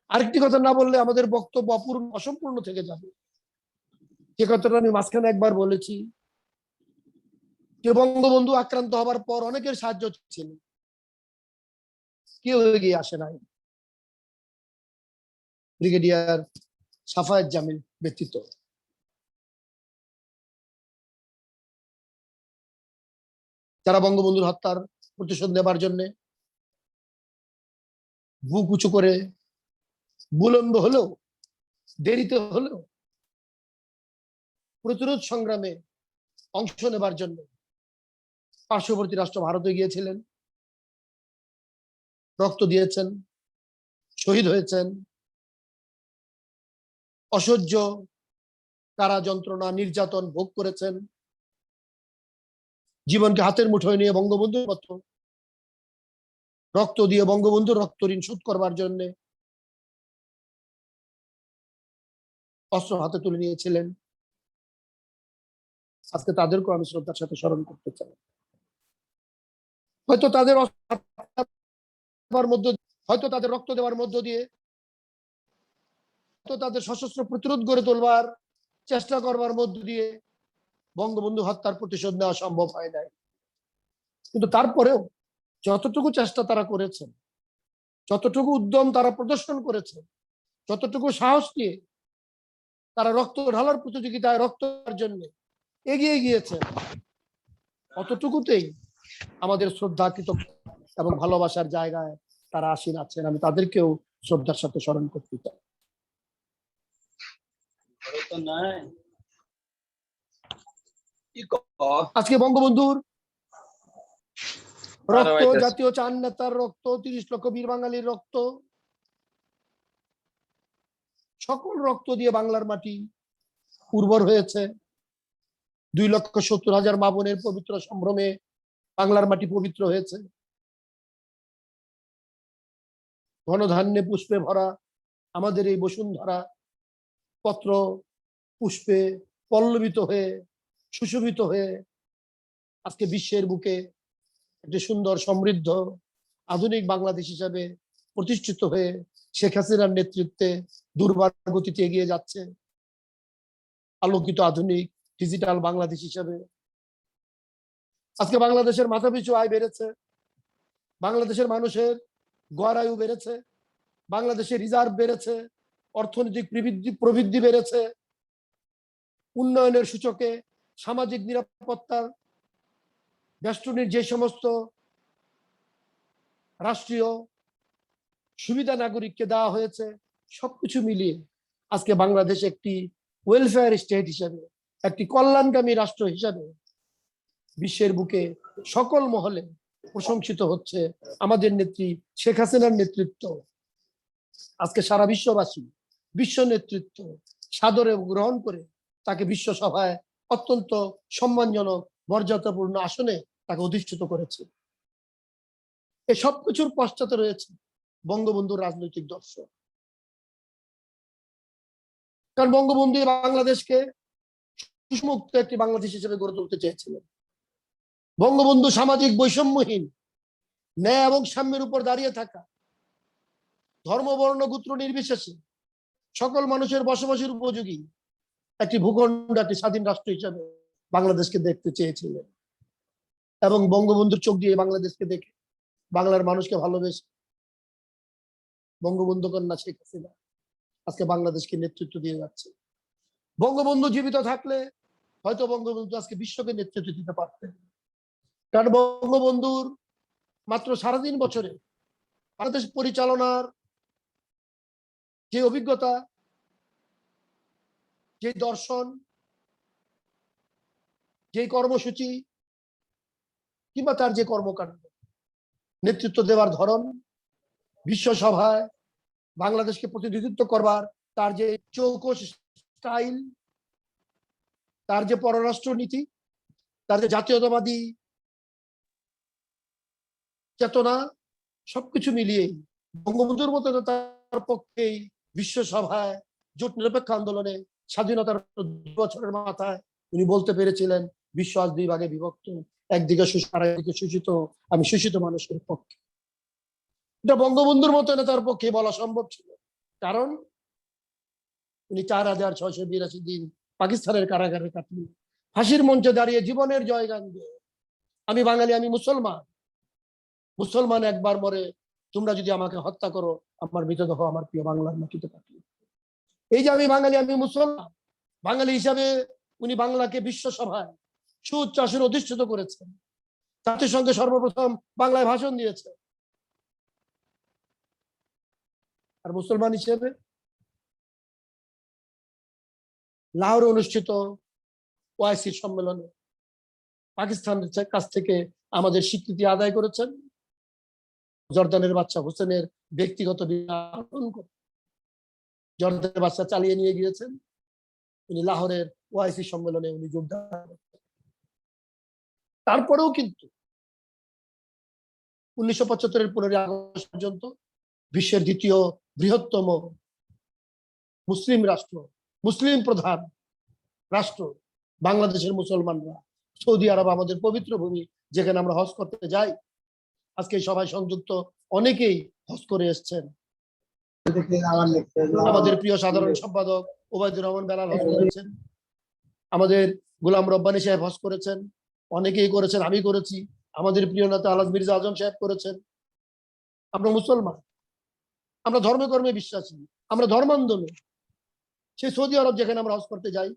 আরেকটি কথা না বললে আমাদের বক্তব্য অপূর্ণ, অসম্পূর্ণ থেকে যাবে। যে কথাটা আমি মাঝখানে একবার বলেছি যে বঙ্গবন্ধু আক্রান্ত হবার পর অনেকের সাহায্য ছিল, কেউ এগিয়ে আসে নাই ব্রিগেডিয়ার সাফায়েত জামিল ব্যতীত। যারা বঙ্গবন্ধুর হত্যার প্রতিশোধ নেবার জন্য বুক উঁচু করে বিলম্ব হলেও, দেরিতে হলেও প্রতিরোধ সংগ্রামে অংশ নেবার জন্য পার্শ্ববর্তী রাষ্ট্র ভারতে গিয়েছিলেন, রক্ত দিয়েছেন, শহীদ হয়েছেন, অসহ্য কারা যন্ত্রণা, নির্যাতন ভোগ করেছেন, জীবনকে হাতের মুঠোয় নিয়ে বঙ্গবন্ধুর মতো রক্ত দিয়ে বঙ্গবন্ধুর রক্ত ঋণ শোধ করবার জন্য অস্ত্র হাতে তুলে নিয়েছিলেন, আজকে তাদেরকেও আমি শ্রদ্ধার সাথে স্মরণ করতে চাই। হয়তো তাদের হয়তো তাদের রক্ত দেওয়ার মধ্য দিয়ে, তাদের সশস্ত্র প্রতিরোধ গড়ে তোলবার চেষ্টা করবার মধ্য দিয়ে বঙ্গবন্ধু হত্যার প্রতিশোধ নেওয়া সম্ভব হয় নাই। কিন্তু তারপরেও যতটুকু চেষ্টা তারা করেছেন, যতটুকু উদ্যম তারা প্রদর্শন করেছেন, যতটুকু সাহস নিয়ে তারা রক্ত ঢালার প্রতিযোগিতায় রক্ত জন্য এগিয়ে গিয়েছেন, অতটুকুতেই আমাদের শ্রদ্ধা, কৃতজ্ঞতা এবং ভালোবাসার জায়গায় তারা আসীন আছেন। আমি তাদেরকেও শ্রদ্ধার সাথে স্মরণ করতে চাই। আজকে বঙ্গবন্ধুর রক্ত, জাতীয় চার নেতার রক্ত, ৩০ লক্ষ বীর বাঙালির রক্ত, সকল রক্ত দিয়ে বাংলার মাটি উর্বর হয়েছে। 2,70,000 মা বোনের পবিত্র সম্ভ্রমে বাংলার মাটি পবিত্র হয়েছে। ঘনধান্যে পুষ্পে ভরা আমাদের এই বসুন্ধরা পত্র পুষ্পে পল্লবিত হয়ে, সুশোভিত হয়ে আজকে বিশ্বের বুকে একটি সুন্দর, সমৃদ্ধ, আধুনিক বাংলাদেশ হিসাবে প্রতিষ্ঠিত হয়ে শেখ হাসিনার নেতৃত্বে দুর্বার গতিতে এগিয়ে যাচ্ছে। আলোকিত, আধুনিক, ডিজিটাল বাংলাদেশ হিসাবে আজকে বাংলাদেশের মাথাপিছু আয় বেড়েছে, বাংলাদেশের মানুষের গড় আয়ু বেড়েছে, বাংলাদেশের রিজার্ভ বেড়েছে, অর্থনৈতিক প্রবৃদ্ধি বেড়েছে, উন্নয়নের সূচকে সামাজিক নিরাপত্তার বেষ্টনীর যে সমস্ত রাষ্ট্রীয় সুবিধা নাগরিককে দেওয়া হয়েছে, সবকিছু মিলিয়ে আজকে বাংলাদেশ একটি ওয়েলফেয়ার স্টেট হিসেবে, একটি কল্যাণকামী রাষ্ট্র হিসাবে বিশ্বের বুকে সকল মহলে প্রশংসিত হচ্ছে। আমাদের নেত্রী শেখ হাসিনার নেতৃত্ব আজকে সারা বিশ্ববাসী, বিশ্ব নেতৃত্ব সাদরে গ্রহণ করে তাকে বিশ্ব সভায় অত্যন্ত সম্মানজনক, মর্যাদাপূর্ণ আসনে তাকে অধিষ্ঠিত করেছে। এই সবকিছুর পশ্চাতে রয়েছে বঙ্গবন্ধুর রাজনৈতিক দর্শন। কারণ বঙ্গবন্ধু বাংলাদেশকে সুসমুক্ত একটি বাংলাদেশ হিসেবে গড়ে তুলতে চেয়েছিলেন। বঙ্গবন্ধু সামাজিক বৈষম্যহীন, ন্যায় এবং সাম্যের উপর দাঁড়িয়ে থাকা, ধর্ম, বর্ণ, গোত্র নির্বিশেষে সকল মানুষের বসবাসের উপযোগী একটি ভূখণ্ড, একটি স্বাধীন রাষ্ট্র হিসাবে বাংলাদেশকে দেখতে চেয়েছিলেন। এবং বঙ্গবন্ধুর চোখ দিয়ে বাংলাদেশকে দেখে, বাংলার মানুষকে ভালোবেসে বঙ্গবন্ধু কন্যা শেখ হাসিনা আজকে বাংলাদেশকে নেতৃত্ব দিয়ে যাচ্ছে। বঙ্গবন্ধু জীবিত থাকলে হয়তো বঙ্গবন্ধু আজকে বিশ্বকে নেতৃত্ব দিতে পারতেন। কারণ বঙ্গবন্ধুর মাত্র 3.5 বছরে বাংলাদেশ পরিচালনার যে অভিজ্ঞতা, যে দর্শন, যে কর্মসূচি কিংবা তার যে কর্মকাণ্ড, নেতৃত্ব দেওয়ার ধরন, বিশ্ব সভায় বাংলাদেশকে প্রতিনিধিত্ব করবার তার যে চৌকস স্টাইল, তার যে পররাষ্ট্র নীতি, তার যে জাতীয়তাবাদী চেতনা, সবকিছু মিলিয়েই বঙ্গবন্ধুর মতো তার পক্ষেই বিশ্ব সভায় জোট নিরপেক্ষ আন্দোলনে স্বাধীনতার 2 বছরের মাথায় উনি বলতে পেরেছিলেন, বিশ্ব আজ 2 ভাগে বিভক্ত, একদিকে আরেকদিকে শোষিত, আমি শোষিত মানুষের পক্ষে। এটা বঙ্গবন্ধুর মতো তার পক্ষে বলা সম্ভব ছিল। কারণ উনি 4,682 দিন পাকিস্তানের কারাগারে কাটিয়ে ফাঁসির মঞ্চে দাঁড়িয়ে জীবনের জয়গান দিয়ে, আমি বাঙালি, আমি মুসলমান, মুসলমান একবার মরে, তোমরা যদি আমাকে হত্যা করো, আমার মৃতদেহ আমার প্রিয় বাংলার মাটিতে পাঠিয়ে। এই যে আমি বাঙালি, আমি মুসলমান, বাঙালি হিসাবে উনি বাংলাকে বিশ্ব সভায় সুউচ্চ আসনে অধিষ্ঠিত করেছেন। জাতিসংঘে সর্বপ্রথম বাংলায় ভাষণ দিয়েছে। আর মুসলমান হিসেবে লাহোরে অনুষ্ঠিত ওআইসি সম্মেলনে পাকিস্তানের কাছ থেকে আমাদের স্বীকৃতি আদায় করেছেন। জর্দানের বাদশা হোসেনের ব্যক্তিগত বিমান করে জর্দানের বাদশা চালিয়ে নিয়ে গিয়েছেন। উনি লাহোরের ওআইসি সম্মেলনে উনি যোগদান করেছেন। তারপরেও কিন্তু 1975-এর 15 আগস্ট পর্যন্ত বিশ্বের দ্বিতীয় বৃহত্তম মুসলিম রাষ্ট্র মুসলিম প্রধান রাষ্ট্র বাংলাদেশের মুসলমানরা সৌদি আরব আমাদের পবিত্র ভূমি, যেখানে আমরা হজ করতে যাই। আজকে এই সভায় সংযুক্ত অনেকেই হজ করে এসছেন। আমাদের প্রিয় সাধারণ সম্পাদক ওবায়দুর রহমান বেলাল হজ করেছেন, আমাদের গোলাম রব্বানী সাহেব হজ করেছেন, অনেকেই করেছেন, আমি করেছি, আমাদের প্রিয় নেতা আলহাজ মির্জা আজম সাহেব করেছেন। আমরা মুসলমান, আমরা ধর্মে কর্মে বিশ্বাসী, আমরা ধর্মান্ধ নই। সেই সৌদি আরব যেখানে আমরা হজ করতে যাই,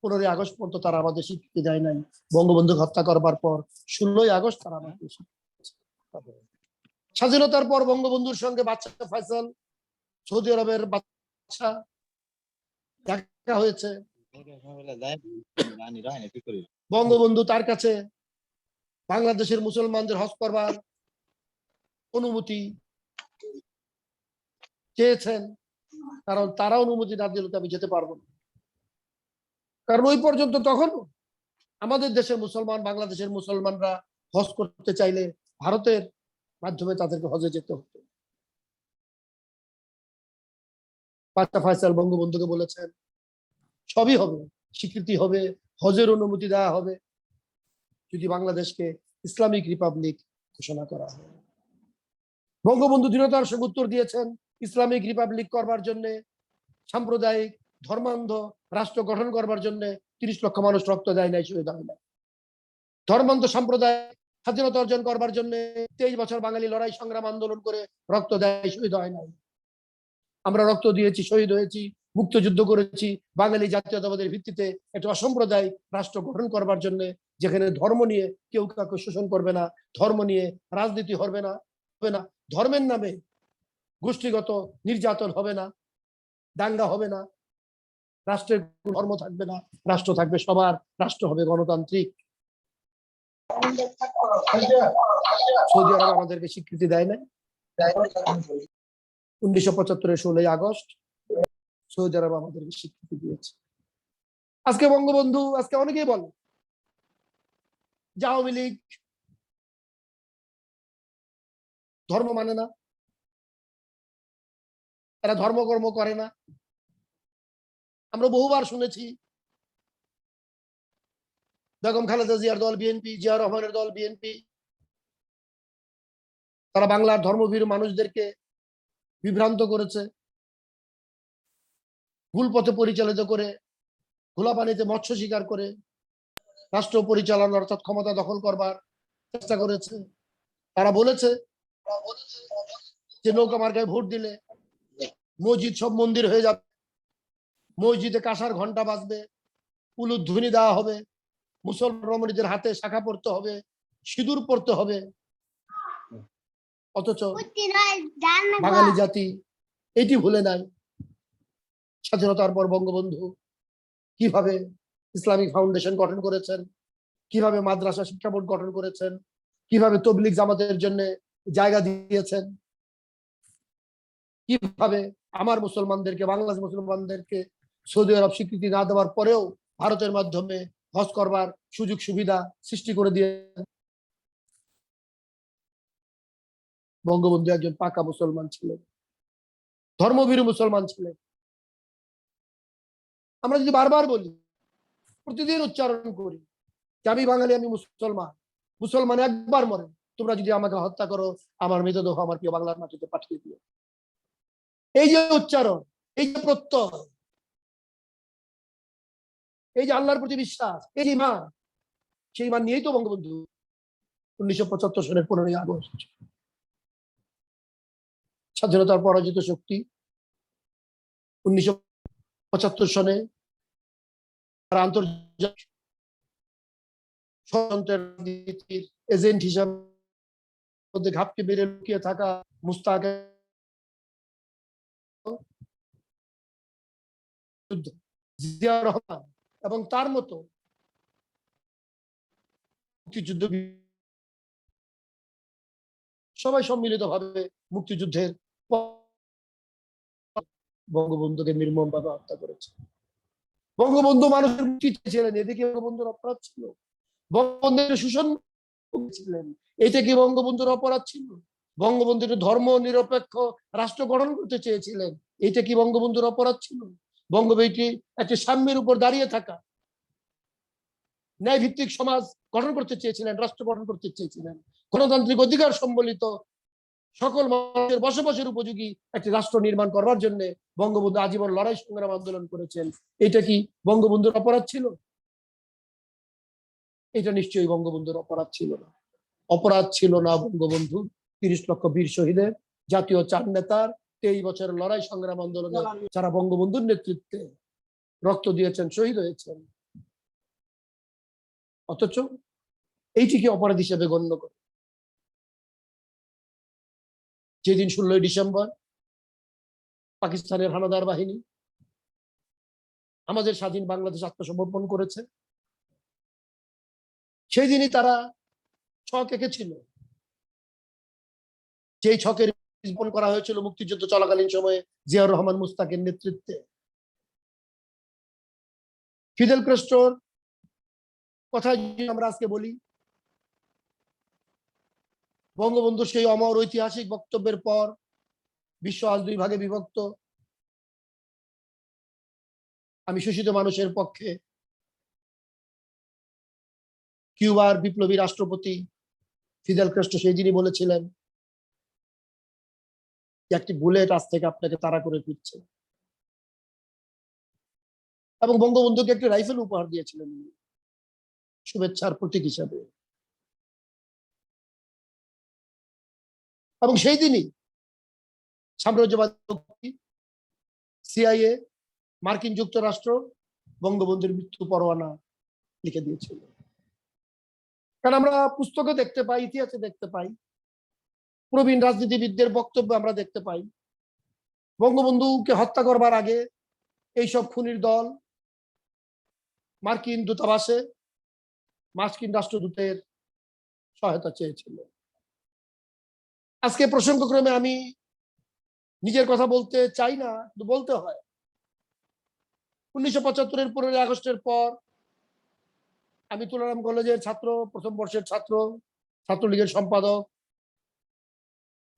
15ই আগস্ট পর্যন্ত তারা আমাদের স্বীকৃতি দেয় নাই। বঙ্গবন্ধু হত্যা করবার পর 16ই আগস্ট তারা আমাদের স্বাধীনতার পর বঙ্গবন্ধুর সঙ্গে বাদশা ফয়সাল, সৌদি আরবের বাদশা, দেখা হয়েছে। বঙ্গবন্ধু তার কাছে বাংলাদেশের মুসলমানদের হজ করবার অনুমতি চেয়েছেন, কারণ তারা অনুমতি না দিলে তো আমি যেতে পারবো না। কারণ ওই পর্যন্ত তখন আমাদের দেশের মুসলমান, বাংলাদেশের মুসলমানরা হজ করতে চাইলে ভারতের মাধ্যমে তাদেরকে হজে যেতে হতো। বাদশা ফয়সাল বঙ্গবন্ধুকে বলেছেন সবই হবে, স্বীকৃতি হবে, হজের অনুমতি দেওয়া হবে যদি বাংলাদেশকে ইসলামিক রিপাবলিক ঘোষণা করা হয়। বঙ্গবন্ধু দৃঢ়তার সঙ্গে উত্তর দিয়েছেন, ইসলামিক রিপাবলিক করবার জন্য, সাম্প্রদায়িক ধর্মান্ধ রাষ্ট্র গঠন করবার জন্য 30 লক্ষ মানুষ রক্ত দেয় নাই, শহীদ হয় নাই। ধর্মান্ধ সম্প্রদায় স্বাধীনতা অর্জন করবার জন্য 23 বছর বাঙালি লড়াই সংগ্রাম আন্দোলন করে রক্ত দেয়, শহীদ হয় নাই। আমরা রক্ত দিয়েছি, শহীদ হয়েছি, মুক্তিযুদ্ধ করেছি বাঙালি জাতীয়তাবাদের ভিত্তিতে একটা অসাম্প্রদায়িক রাষ্ট্র গঠন করবার জন্য, যেখানে ধর্ম নিয়ে কেউ কাউকে শোষণ করবে না, ধর্ম নিয়ে রাজনীতি হবে না, ধর্মের নামে গোষ্ঠীগত নির্যাতন হবে না, দাঙ্গা হবে না, রাষ্ট্রের ধর্ম থাকবে না, রাষ্ট্র থাকবে সবার, রাষ্ট্র হবে গণতান্ত্রিক। সৌদি আরব আমাদেরকে স্বীকৃতি দেয় না। 1975-এর 16ই আগস্ট সৌদি আরব আমাদেরকে স্বীকৃতি দিয়েছে। আজকে বঙ্গবন্ধু, আজকে অনেকেই বলে যে আওয়ামী লীগ ধর্ম মানে না, তারা ধর্মকর্ম করে না। আমরা বহুবার শুনেছি বেগম খালেদা জিয়ার দল বিএনপি, জিয়া রহমানের দল বিএনপি, তারা বাংলার ধর্মভীরু মানুষদেরকে বিভ্রান্ত করেছে, ভুল পথে পরিচালিত করে, খোলা পানিতে মৎস্য শিকার করে রাষ্ট্র পরিচালনা অর্থাৎ ক্ষমতা দখল করবার চেষ্টা করেছে। তারা বলেছে যে নৌকা মার্কায় ভোট দিলে মসজিদ সব মন্দির হয়ে যাবে, মসজিদে কাঁসার ঘন্টা বাজবে, উলুধ্বনি দেওয়া হবে, মুসলমান রমণীদের হাতে শাখা পড়তে হবে, সিঁদুর পড়তে হবে। অথচ বাঙালি জাতি এটি ভুলে নাই। স্বাধীনতার পর বঙ্গবন্ধু কিভাবে ইসলামিক ফাউন্ডেশন গঠন করেছেন, কিভাবে মাদ্রাসা শিক্ষা বোর্ড গঠন করেছেন, কিভাবে তবলিগ জামাতের জন্য জায়গা দিয়েছেন, কিভাবে আমার মুসলমানদেরকে, বাংলাদেশ মুসলমানদেরকে সৌদি আরব স্বীকৃতি না দেওয়ার পরেও ভারতের মাধ্যমে হজ করবার সুযোগ সুবিধা সৃষ্টি করে দিয়ে। বঙ্গবন্ধু একজন পাকা মুসলমান ছিলেন, ধর্মভীরু মুসলমান ছিলেন। আমরা যদি বারবার বলি, প্রতিদিন উচ্চারণ করি যে আমি বাঙালি, আমি মুসলমান, মুসলমান একবার মরে, তোমরা যদি আমাকে হত্যা করো, আমার মৃতদেহ আমার প্রিয় বাংলার মাটিতে পাঠিয়ে দিও। এই যে উচ্চারণ, এই যে প্রত্যয়, এই যে আল্লাহর প্রতি বিশ্বাস, এই যে ইমান, সেই ইমান নিয়েই তো বঙ্গবন্ধু 1975 সালের 15ই আগস্ট স্বাধীনতার পরাজিত শক্তি 1975 সনে তারা আন্তর্জাতিক ষড়যন্ত্রের রাজনীতির এজেন্ট হিসাবে ঘাপটি বেড়ে লুকিয়ে থাকা মুস্তাক জিয়া রহমান এবং তার মতো মুক্তিযুদ্ধ সবাই সম্মিলিত ভাবে মুক্তিযুদ্ধের বঙ্গবন্ধুকে নির্মমভাবে হত্যা করেছে। বঙ্গবন্ধু মানুষের মুক্তি চেয়েছিলেন, এদিকে বঙ্গবন্ধুর অপরাধ ছিল? বঙ্গবন্ধুর শোষণ ছিলেন, এটা কি বঙ্গবন্ধুর অপরাধ ছিল? বঙ্গবন্ধু ধর্ম নিরপেক্ষ রাষ্ট্র গঠন করতে চেয়েছিলেন, এটা কি বঙ্গবন্ধুর অপরাধ ছিল? বঙ্গবীটি একটি সাম্যের উপর দাঁড়িয়ে থাকা, ন্যায় ভিত্তিক সমাজ গঠন করতে চেয়েছিলেন, রাষ্ট্র গঠন করতে চেয়েছিলেন, গণতান্ত্রিক অধিকার সম্বলিত সকল মানুষের বসবাসের উপযোগী একটি রাষ্ট্র নির্মাণ করবার জন্য বঙ্গবন্ধু আজীবন লড়াই সংগ্রাম আন্দোলন করেছেন। এটা কি বঙ্গবন্ধুর অপরাধ ছিল? এটা নিশ্চয়ই বঙ্গবন্ধুর অপরাধ ছিল না। অপরাধ ছিল না বঙ্গবন্ধু ৩০ লক্ষ বীর শহীদের, জাতীয় চার নেতার 23 বছরের লড়াই সংগ্রাম আন্দোলনে যারা বঙ্গবন্ধুর নেতৃত্বে রক্ত দিয়েছেন, শহীদ হয়েছেন, অথচ এইটিকে অপরাধ হিসেবে গণ্য করে যেদিন 16ই ডিসেম্বর পাকিস্তানের হানাদার বাহিনী আমাদের স্বাধীন বাংলাদেশ আত্মসমর্পণ করেছে, সেই দিনই তারা ছক এঁকেছিল, যেই ছকের বীজ করা হয়েছিল মুক্তিযুদ্ধ চলাকালীন সময়ে জিয়াউর রহমান মুস্তাকের নেতৃত্বে। ফিদেল ক্যাস্ট্রোর কথা আমরা আজকে বলি, বঙ্গবন্ধুর সেই অমর ঐতিহাসিক বক্তব্যের পর বিশ্ব আজ 2 ভাগে বিভক্ত। আমি শোষিত মানুষের পক্ষে। কিউবার বিপ্লবী রাষ্ট্রপতি ফিদেল ক্যাস্ট্রো সেই দিনই বলেছিলেন একটি বুলেট আজ থেকে আপনাকে তাড়া করে ফিরছে, এবং বঙ্গবন্ধুকে একটি রাইফেল উপহার দিয়েছিলেন শুভেচ্ছার প্রতীক হিসাবে। এবং সেই দিনই সাম্রাজ্যবাদ, সিআইএ, মার্কিন যুক্তরাষ্ট্র বঙ্গবন্ধুর মৃত্যু পরোয়ানা লিখে দিয়েছিল। কারণ আমরা পুস্তকে দেখতে পাই, ইতিহাসে দেখতে পাই, প্রবীণ রাজনীতিবিদদের বক্তব্য আমরা দেখতে পাই, বঙ্গবন্ধুকে হত্যা করবার আগে এইসব খুনির দল মার্কিন দূতাবাসে মার্কিন রাষ্ট্রদূতের সহায়তা চেয়েছিল। আজকে প্রসঙ্গক্রমে আমি নিজের কথা বলতে চাই না, কিন্তু বলতে হয়। 1975-এর 15 আগস্টের পর আমি তুলারাম কলেজের ছাত্র, প্রথম বর্ষের ছাত্র, ছাত্রলীগের সম্পাদক।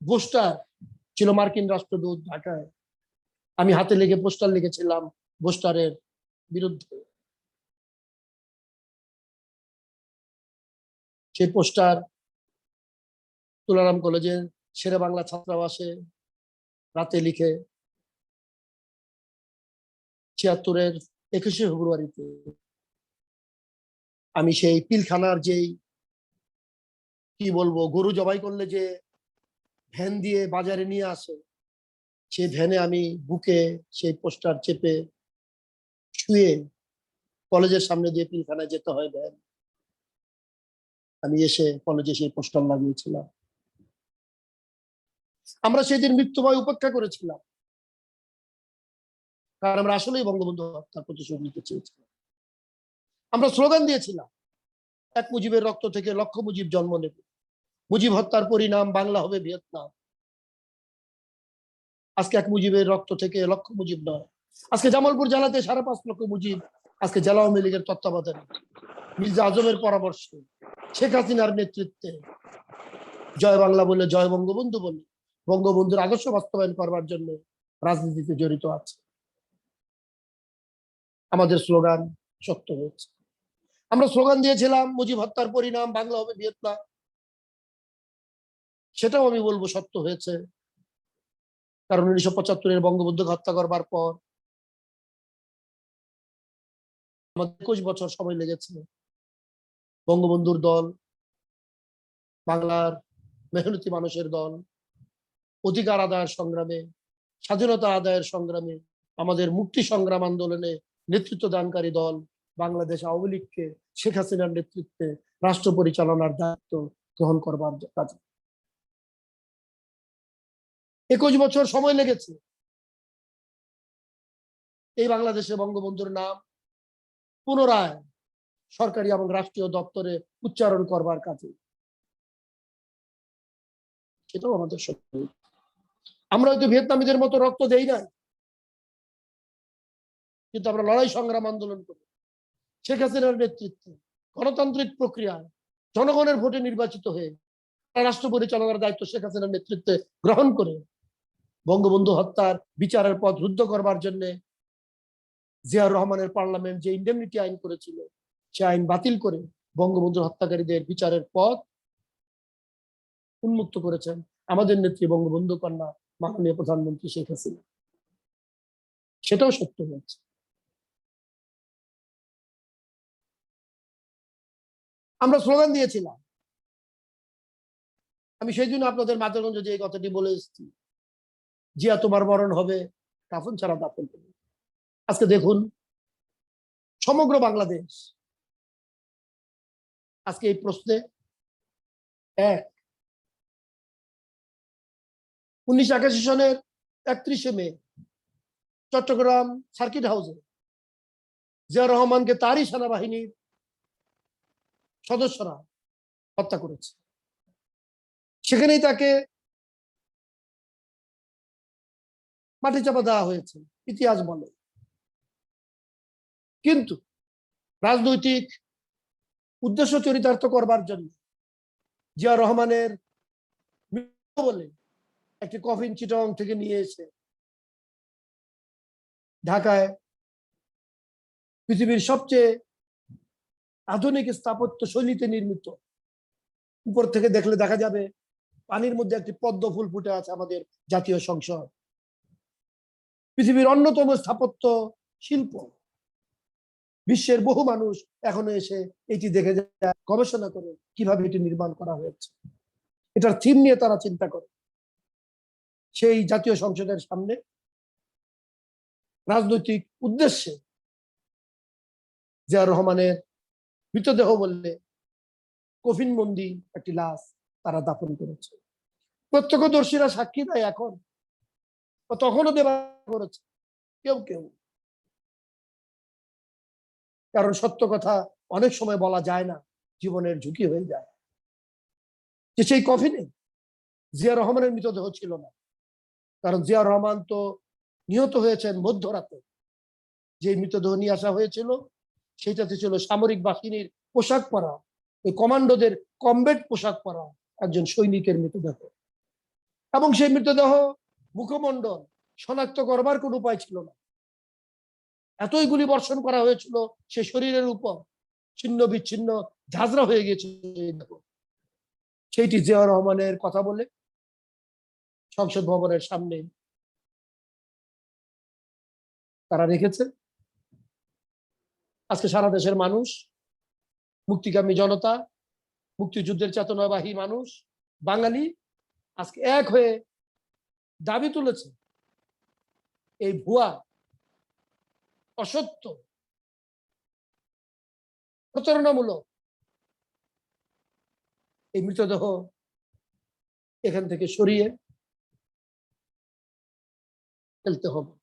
বোস্টার ছিল মার্কিন রাষ্ট্রদূত ঢাকায়, আমি হাতে লিখে পোস্টার লিখেছিলাম বোস্টারের বিরুদ্ধে। সেই পোস্টার তুলারাম কলেজের শেরে বাংলা ছাত্রাবাসে রাতে লিখে 76-এর 21শে ফেব্রুয়ারিতে আমি সেই পিলখানার যেই কি বলবো গরু জবাই করলে যে ভ্যান দিয়ে বাজারে নিয়ে আসে, সেই ভ্যানে আমি বুকে সেই পোস্টার চেপে শুয়ে কলেজের সামনে দিয়ে পিলখানায় যেতে হয় ভ্যান। আমি এসে কলেজে সেই পোস্টার লাগিয়েছিলাম। আমরা সেদিন মৃত্যুভয় উপেক্ষা করেছিলাম, কারণ আমরা আসলেই বঙ্গবন্ধু হত্যার প্রতিশোধ নিতে চেয়েছিলাম। আমরা স্লোগান দিয়েছিলাম, এক মুজিবের রক্ত থেকে লক্ষ মুজিব জন্ম নেবে, মুজিব হত্যার পরিণাম বাংলা হবে ভিয়েতনাম। আজকে এক মুজিবের রক্ত থেকে লক্ষ মুজিব নয়, আজকে জামালপুর জেলাতে 5.5 লক্ষ মুজিব আজকে জেলা আওয়ামী লীগের তত্ত্বাবধানে মির্জা আজমের পরামর্শে শেখ হাসিনার নেতৃত্বে জয় বাংলা বলে, জয় বঙ্গবন্ধু বলে বঙ্গবন্ধুর আদর্শ বাস্তবায়ন করবার জন্য রাজনীতিতে জড়িত আছে। আমাদের স্লোগান সত্য হয়েছে। আমরা স্লোগান দিয়েছিলাম মুজিব হত্যার পরিণাম বাংলা হবে ভিয়েতনাম, সেটাও আমি বলবো সত্য হয়েছে। কারণ 1975-এর বঙ্গবন্ধুকে হত্যা করবার পর আমাদের 21 বছর সময় লেগেছে বঙ্গবন্ধুর দল, বাংলার মেহনতি মানুষের দল, অধিকার আদায়ের সংগ্রামে, স্বাধীনতা আদায়ের সংগ্রামে, আমাদের মুক্তি সংগ্রাম আন্দোলনে নেতৃত্ব দানকারী দল বাংলাদেশ আওয়ামী লীগকে শেখ হাসিনার নেতৃত্বে রাষ্ট্র পরিচালনার দায়িত্ব গ্রহণ করবার কাজে 21 বছর সময় লেগেছে এই বাংলাদেশে বঙ্গবন্ধুর নাম পুনরায় সরকারি এবং রাষ্ট্রীয় দপ্তরে উচ্চারণ করবার কাজে। সেটাও আমাদের সত্য। আমরা হয়তো ভিয়েতনামীদের মতো রক্ত দেই নাই, কিন্তু আমরা লড়াই সংগ্রাম আন্দোলন করি শেখ হাসিনার নেতৃত্বে গণতান্ত্রিক প্রক্রিয়ায় জনগণের ভোটে নির্বাচিত হয়ে রাষ্ট্র পরিচালনার দায়িত্ব শেখ হাসিনার নেতৃত্বে গ্রহণ করে বঙ্গবন্ধু হত্যার বিচারের পথ রুদ্ধ করবার জন্য জিয়াউর রহমানের পার্লামেন্ট যে ইন্ডেমনিটি আইন করেছিল সে আইন বাতিল করে বঙ্গবন্ধুর হত্যাকারীদের বিচারের পথ উন্মুক্ত করেছেন আমাদের নেত্রী বঙ্গবন্ধু কন্যা মাননীয় প্রধানমন্ত্রী শেখ হাসিনা। সেটাও সত্য হয়েছে। আমরা স্লোগান দিয়েছিলাম, আমি সেই জন্য আপনাদের মাঝেগঞ্জে যে কথাটি বলে এসেছি, জিয়া তোমার মরণ হবে কাফন ছাড়া দাফন হবে। আজকে দেখুন সমগ্র বাংলাদেশ আজকে এই প্রশ্নে এক। 1981 সনের 31শে মে চট্টগ্রাম সার্কিট হাউসে জিয়াউর রহমানকে তারই সেনাবাহিনীর সদস্যরা হত্যা করেছে। সেখানেই তাকে মাটি চাপা দেওয়া হয়েছে, ইতিহাস বলে। কিন্তু রাজনৈতিক উদ্দেশ্য চরিতার্থ করবার জন্য জিয়াউর রহমানের বলে একটি কফিন চিটং থেকে নিয়ে এসে ঢাকায় পৃথিবীর সবচেয়ে আধুনিক স্থাপত্য শৈলীতে নির্মিত, উপর থেকে দেখলে দেখা যাবে পানির মধ্যে একটি পদ্ম ফুল ফুটে আছে আমাদের জাতীয় সংসদ। পৃথিবীর অন্যতম স্থাপত্য শিল্প। বিশ্বের বহু মানুষ এখনো এসে এটি দেখে যায়, গবেষণা করে কিভাবে এটি নির্মাণ করা হয়েছে। এটার থিম নিয়ে তারা চিন্তা করে। সেই জাতীয় সংসদের সামনে রাজনৈতিক উদ্দেশ্যে জিয়াউর রহমানের মৃতদেহ বললে কফিন বন্দি একটি লাশ তারা দাফন করেছে। প্রত্যক্ষদর্শীরা সাক্ষী দেয় এখন, তখনও দেওয়া করেছে কেউ কেউ। কারণ সত্য কথা অনেক সময় বলা যায় না, জীবনের ঝুঁকি হয়ে যায়। যে সেই কফিনে জিয়া রহমানের মৃতদেহ ছিল না, কারণ জিয়া রহমান তো নিহত হয়েছেন মধ্যরাতে। যে মৃতদেহ নিয়ে আসা হয়েছিল সেটাতে ছিল সামরিক বাহিনীর পোশাক পরা, ওই কমান্ডোদের কমব্যাট পোশাক পরা একজন সৈনিকের মৃতদেহ। এবং সেই মৃতদেহ মুখমণ্ডল শনাক্ত করবার কোন উপায় ছিল না, এতই গুলি বর্ষণ করা হয়েছিল সে শরীরের উপর, ছিন্ন বিচ্ছিন্ন ঝাঁঝরা হয়ে গেছে। সেইটি জিয়াউর রহমানের কথা বলে সংসদ ভবনের সামনে তারা রেখেছে। আজকে সারা দেশের মানুষ, মুক্তিকামী জনতা, মুক্তিযুদ্ধের চেতনাবাহী মানুষ, বাঙালি আজকে এক হয়ে দাবি তুলেছে এই ভুয়া, অসত্য, প্রতারণামূলক এই মৃতদেহ এখান থেকে সরিয়ে ফেলতে হবে।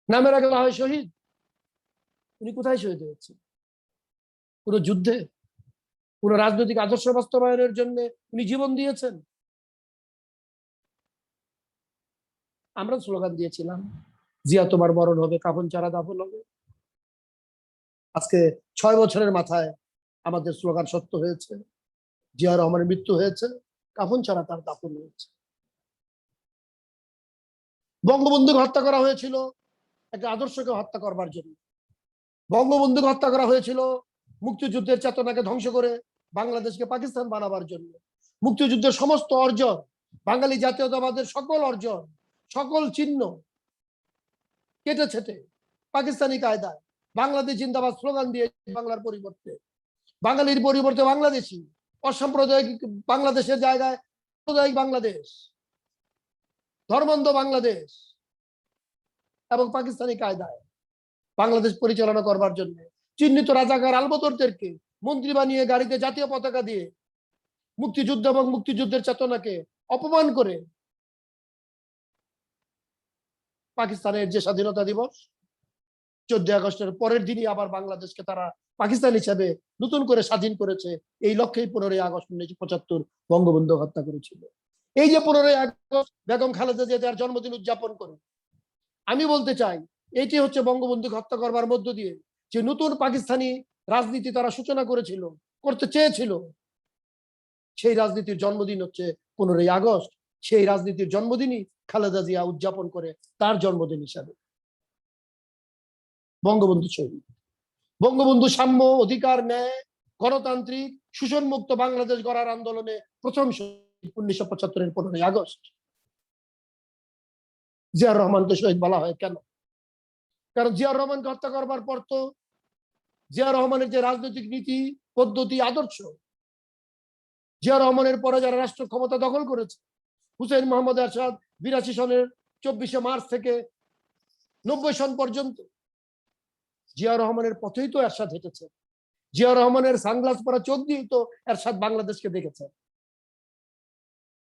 নামের আগে হয় শহীদ, উনি কোথায় শহীদ হয়েছেন? পুরো যুদ্ধে, পুরো রাজনৈতিক আদর্শ বাস্তবায়নের জন্য উনি জীবন দিয়েছেন। আমরা স্লোগান দিয়েছিলাম, জিয়া তোমার মরণ হবে কাফন ছাড়া দাফন হবে। আজকে 6 বছরের মাথায় আমাদের স্লোগান সত্য হয়েছে। জিয়া রহমানের মৃত্যু হয়েছে, কাফন ছাড়া তার দাফন হয়েছে। বঙ্গবন্ধুকে হত্যা করা হয়েছিল একটা আদর্শকে হত্যা করবার জন্য। বঙ্গবন্ধুকে হত্যা করা হয়েছিল মুক্তিযুদ্ধের চেতনাকে ধ্বংস করে বাংলাদেশকে পাকিস্তান বানাবার জন্য। মুক্তিযুদ্ধের সমস্ত অর্জন, বাঙালি জাতীয়তাবাদের সকল অর্জন, সকল চিহ্ন কেটে ছেটে পাকিস্তানি কায়দায় বাংলাদেশ জিন্দাবাদ স্লোগান দিয়ে বাংলার পরিবর্তে, বাঙালির পরিবর্তে বাংলাদেশি, অসাম্প্রদায়িক বাংলাদেশের জায়গায় সাম্প্রদায়িক বাংলাদেশ, ধর্মান্ধ বাংলাদেশ এবং পাকিস্তানি কায়দায় বাংলাদেশ পরিচালনা করবার জন্য চিহ্নিত রাজাকার আলবদরদেরকে মন্ত্রী বানিয়ে গাড়িতে জাতীয় পতাকা দিয়ে মুক্তিযুদ্ধ এবং মুক্তিযুদ্ধের চেতনাকে অপমান করে পাকিস্তানের যে স্বাধীনতা দিবস 14 আগস্টের পরের দিনই আবার বাংলাদেশকে তারা পাকিস্তান হিসেবে নতুন করে স্বাধীন করেছে। এই লক্ষ্যেই 15ই আগস্ট 1975 বঙ্গবন্ধু হত্যা করেছিল। এই যে 15ই আগস্ট বেগম খালেদা জিয়া তার জন্মদিন উদযাপন করে, আমি বলতে চাই এটি হচ্ছে বঙ্গবন্ধুকে হত্যা করবার মধ্য দিয়ে যে নতুন পাকিস্তানি রাজনীতি তারা সূচনা করেছিল, করতে চেয়েছিল, সেই রাজনীতির জন্মদিন হচ্ছে 15ই আগস্ট। সেই রাজনীতির জন্মদিনই খালেদা জিয়া উদযাপন করে তার জন্মদিন হিসাবে। বঙ্গবন্ধু শহীদ, বঙ্গবন্ধু সাম্য, অধিকার, ন্যায়, গণতান্ত্রিক শোষণমুক্ত বাংলাদেশ গড়ার আন্দোলনে প্রথম শহীদ 1975-এর 15ই আগস্ট। জিয়াউর রহমানকে শহীদ বলা হয় কেন? কারণ জিয়াউর রহমানকে হত্যা করবার পর তো জিয়াউর রহমানের যে রাজনৈতিক নীতি, পদ্ধতি, আদর্শ, জিয়াউর রহমানের পরে যারা রাষ্ট্র ক্ষমতা দখল করেছে, হুসেইন মোহাম্মদ এরশাদ 82 সনের 24শে মার্চ থেকে 90 সন পর্যন্ত জিয়াউর রহমানের পথেই তো এরশাদ হেঁটেছে। জিয়াউর রহমানের সানগ্লাস পরা চোখ দিয়েই তো এরশাদ বাংলাদেশকে দেখেছে।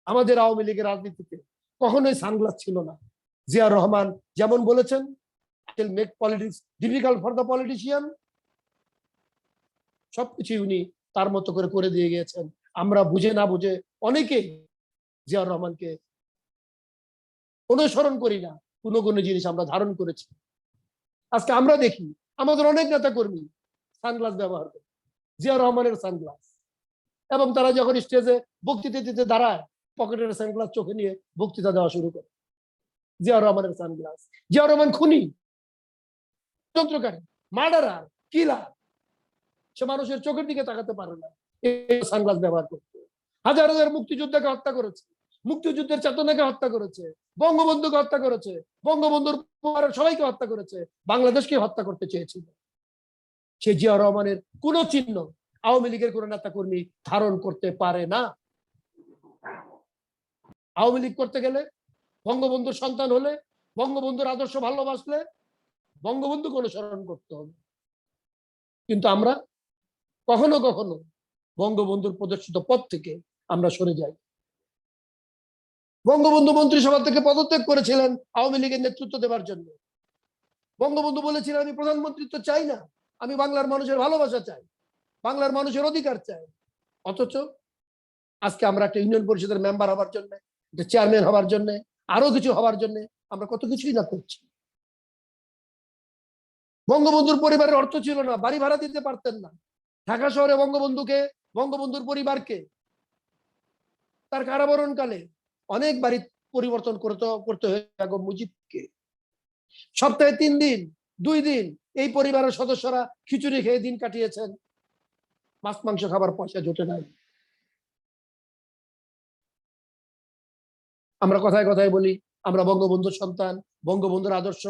আমাদের আওয়ামী লীগের রাজনীতিতে কখনোই সানগ্লাস ছিল না। জিয়াউর রহমান যেমন বলেছেন, make politics difficult for the politician, সবকিছু উনি তার মতো করে দিয়ে গিয়েছেন। আমরা বুঝে না বুঝে অনেকেই জিয়াউর রহমানকে অনুসরণ করি না, কোনো কোনো জিনিস আমরা ধারণ করেছি। আজকে আমরা দেখি আমাদের অনেক নেতা কর্মী সানগ্লাস ব্যবহার করে, জিয়াউর রহমানের সানগ্লাস, এবং তারা যখন স্টেজে বক্তৃতা দিতে দাঁড়ায় পকেটের সানগ্লাস চোখে নিয়ে বক্তৃতা দেওয়া শুরু করে। জিয়াউর রহমানের সানগ্লাস। জিয়াউর রহমান খুনি, যন্ত্রকারী, মার্ডারার, কিলার। সে মানুষের চোখের দিকে তাকাতে পারে না, সানগ্লাস ব্যবহার করতে। হাজার হাজার মুক্তিযোদ্ধাকে হত্যা করেছে, মুক্তিযুদ্ধের চেতনাকে হত্যা করেছে, বঙ্গবন্ধুকে হত্যা করেছে, বঙ্গবন্ধুর পরিবারের সবাইকে হত্যা করেছে, বাংলাদেশকে হত্যা করতে চেয়েছিল। সে জিয়াউর রহমানের কোন চিহ্ন আওয়ামী লীগের কোন নেতা কর্মী ধারণ করতে পারে না। আওয়ামী লীগ করতে গেলে, বঙ্গবন্ধুর সন্তান হলে, বঙ্গবন্ধুর আদর্শ ভালোবাসলে বঙ্গবন্ধুকে অনুসরণ করতে হবে। কিন্তু আমরা কখনো কখনো বঙ্গবন্ধুর প্রদর্শিত পথ থেকে আমরা সরে যাই। বঙ্গবন্ধু মন্ত্রিসভা থেকে পদত্যাগ করেছিলেন আওয়ামী লীগের নেতৃত্ব দেওয়ার জন্য। বঙ্গবন্ধু বলেছিলেন, আমি প্রধানমন্ত্রিত্ব চাই না, আমি বাংলার মানুষের ভালোবাসা চাই, বাংলার মানুষের অধিকার চাই। অথচ আজকে আমরা একটা ইউনিয়ন পরিষদের মেম্বার হবার জন্য, একটা চেয়ারম্যান হবার জন্য, আরো কিছু হবার জন্য আমরা কত কিছুই না করছি। বঙ্গবন্ধুর পরিবারের অর্থ ছিল না, বাড়ি ভাড়া দিতে পারতেন না। ঢাকা শহরে বঙ্গবন্ধুকে, বঙ্গবন্ধুর পরিবারকে তার কারাবরণকালে অনেক বাড়ি পরিবর্তন করতে হয়েছে। মুজিবকে সপ্তাহে 3 দিন 2 দিন এই পরিবারের সদস্যরা খিচুড়ি খেয়ে দিন কাটিয়েছেন। মাছ মাংস খাবার পয়সা জোটে নাই। আমরা কথায় কথায় বলি আমরা বঙ্গবন্ধুর সন্তান, বঙ্গবন্ধুর আদর্শ।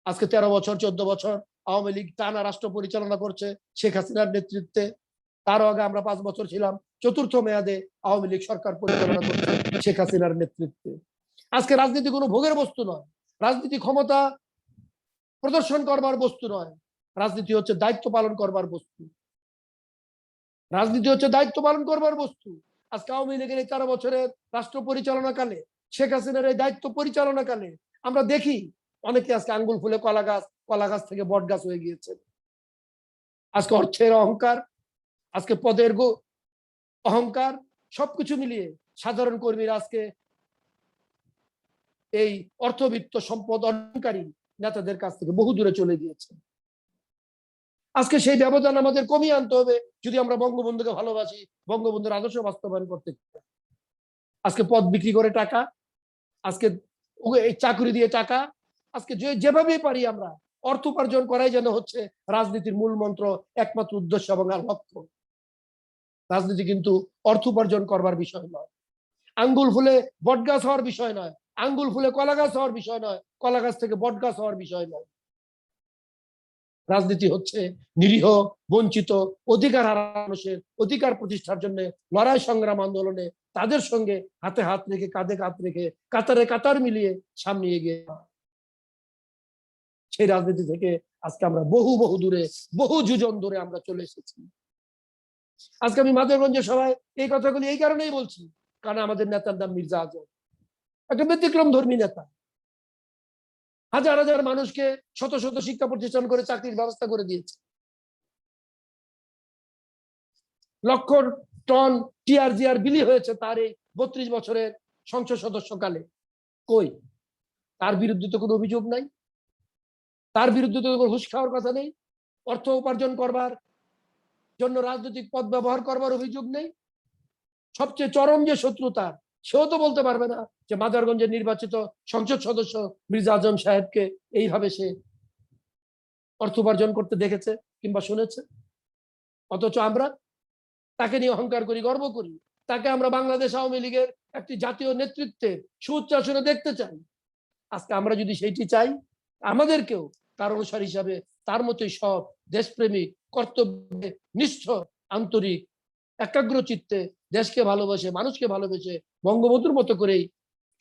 আজকে 13 বছর 14 বছর আওয়ামী লীগ টানা রাষ্ট্র পরিচালনা করছে শেখ হাসিনার নেতৃত্বে। তার আগে আমরা 5 বছর ছিলাম, চতুর্থ মেয়াদে আওয়ামী লীগ সরকার পরিচালনা করছে শেখ হাসিনার নেতৃত্বে। আজকে রাজনীতি কোনো ভোগের বস্তু নয়, রাজনীতি ক্ষমতা প্রদর্শন করবার বস্তু নয়, রাজনীতি হচ্ছে দায়িত্ব পালন করবার বস্তু। রাজনীতি হচ্ছে দায়িত্ব পালন করবার বস্তু। আজকে আওয়ামী লীগের এই 13 বছরের রাষ্ট্র পরিচালনা কালে, শেখ হাসিনার এই দায়িত্ব পরিচালনা কালে আমরা দেখি অনেকে আজকে আঙ্গুল ফুলে কলা গাছ থেকে বট গাছ হয়ে গিয়েছে। আজকে অর্থের অহংকার, আজকে পদের অহংকার, সবকিছু মিলিয়ে সাধারণ কর্মীরা আজকে এই অর্থবিত্ত সম্পদ অর্জনকারী নেতাদের কাছ থেকে বহু দূরে চলে গিয়েছে। আজকে সেই ব্যবধান আমাদের কমিয়ে আনতে হবে যদি আমরা বঙ্গবন্ধুকে ভালোবাসি, বঙ্গবন্ধুর আদর্শ বাস্তবায়ন করতে চাই। আজকে পদ বিক্রি করে টাকা, আজকে এই চাকরি দিয়ে টাকা, আজকে যেভাবেই পারি আমরা অর্থ উপার্জন করাই যেন হচ্ছে রাজনীতির মূল মন্ত্র, একমাত্র উদ্দেশ্য এবং লক্ষ্য। রাজনীতি কিন্তু অর্থ উপার্জন করবার বিষয় নয়, আঙ্গুল ফুলে বটগাছ হওয়ার বিষয় নয়, আঙ্গুল ফুলে কলা গাছ হওয়ার বিষয় নয়, কলা গাছ থেকে বটগাছ হওয়ার বিষয় নয়। রাজনীতি হচ্ছে নিরীহ, বঞ্চিত, অধিকার হারা মানুষের অধিকার প্রতিষ্ঠার জন্য লড়াই সংগ্রাম আন্দোলনে তাদের সঙ্গে হাতে হাত রেখে, কাঁধে কাঁধ রেখে, কাতারে কাতার মিলিয়ে সামনে এগিয়ে। সেই রাজনীতি থেকে আজকে আমরা বহু বহু দূরে, বহু যুজন দূরে আমরা চলে এসেছি। আজকে আমি মাধবগঞ্জে সবাই এই কথাগুলি এই কারণেই বলছি, কারণ আমাদের নেতার নাম মির্জা আজম, একটা ব্যতিক্রম ধর্মী নেতা। হাজার হাজার মানুষকে শত শত শিক্ষা প্রতিষ্ঠান করে চাকরির ব্যবস্থা করে দিয়েছে। লক্ষ টন টিআরজিআর বিলি হয়েছে তার এই 32 বছরের সংসদ সদস্যকালে। কই তার বিরুদ্ধে তো কোনো অভিযোগ নাই, তার বিরুদ্ধে তো ঘুষ খাওয়ার কথা নেই, অর্থ উপার্জন করবার জন্য রাজনৈতিক পদ ব্যবহার করবার অভিযোগ নেই। সবচেয়ে চরম যে শত্রু তার, সেও তো বলতে পারবে না যে মাদারগঞ্জের নির্বাচিত সংসদ সদস্য মির্জা আজম সাহেবকে এইভাবে সে অর্থ উপার্জন করতে দেখেছে কিংবা শুনেছে? অথচ আমরা তাকে নিয়ে অহংকার করি, গর্ব করি। তাকে আমরা বাংলাদেশ আওয়ামী লীগের একটি জাতীয় নেতৃত্বের সুউচ্চাসনে দেখতে চাই। আজকে আমরা যদি সেইটি চাই, আমাদেরকেও তার অনুসারী হিসাবে তার মতোই সব দেশপ্রেমিক, কর্তব্যে নিষ্ঠ, আন্তরিক, একাগ্র চিত্তে দেশকে ভালোবেসে, মানুষকে ভালোবেসে বঙ্গবন্ধুর মতো করেই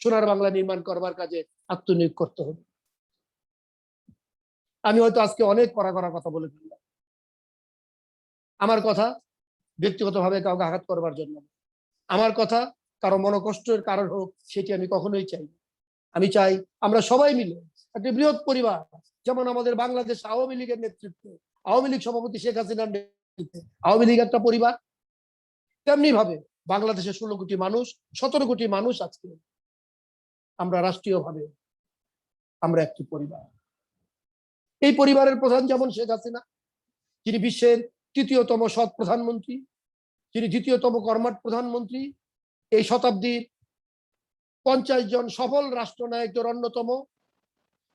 সোনার বাংলা নির্মাণ করবার কাজে আত্মনিয়োগ করতে হবে। আমি হয়তো আজকে অনেক কড়া কড়া কথা বলে ফেললাম। আমার কথা ব্যক্তিগতভাবে কাউকে আঘাত করবার জন্য, আমার কথা কারো মনোকষ্টের কারণ হোক, সেটি আমি কখনোই চাই না। আমি চাই আমরা সবাই মিলে একটি বৃহৎ পরিবার, যেমন আমাদের বাংলাদেশ আওয়ামী লীগের নেতৃত্বে, আওয়ামী লীগ সভাপতি শেখ হাসিনার নেতৃত্বে আওয়ামী লীগ একটা পরিবার, তেমনি ভাবে বাংলাদেশের 16 কোটি মানুষ, 17 কোটি মানুষ আজকে আমরা রাষ্ট্রীয়ভাবে আমরা একটি পরিবার। এই পরিবারের প্রধান যেমন শেখ হাসিনা, যিনি বিশ্বের তৃতীয়তম সৎ প্রধানমন্ত্রী, যিনি দ্বিতীয়তম কর্মঠ প্রধানমন্ত্রী, এই শতাব্দীর 50 জন সফল রাষ্ট্রনায়কদের অন্যতম,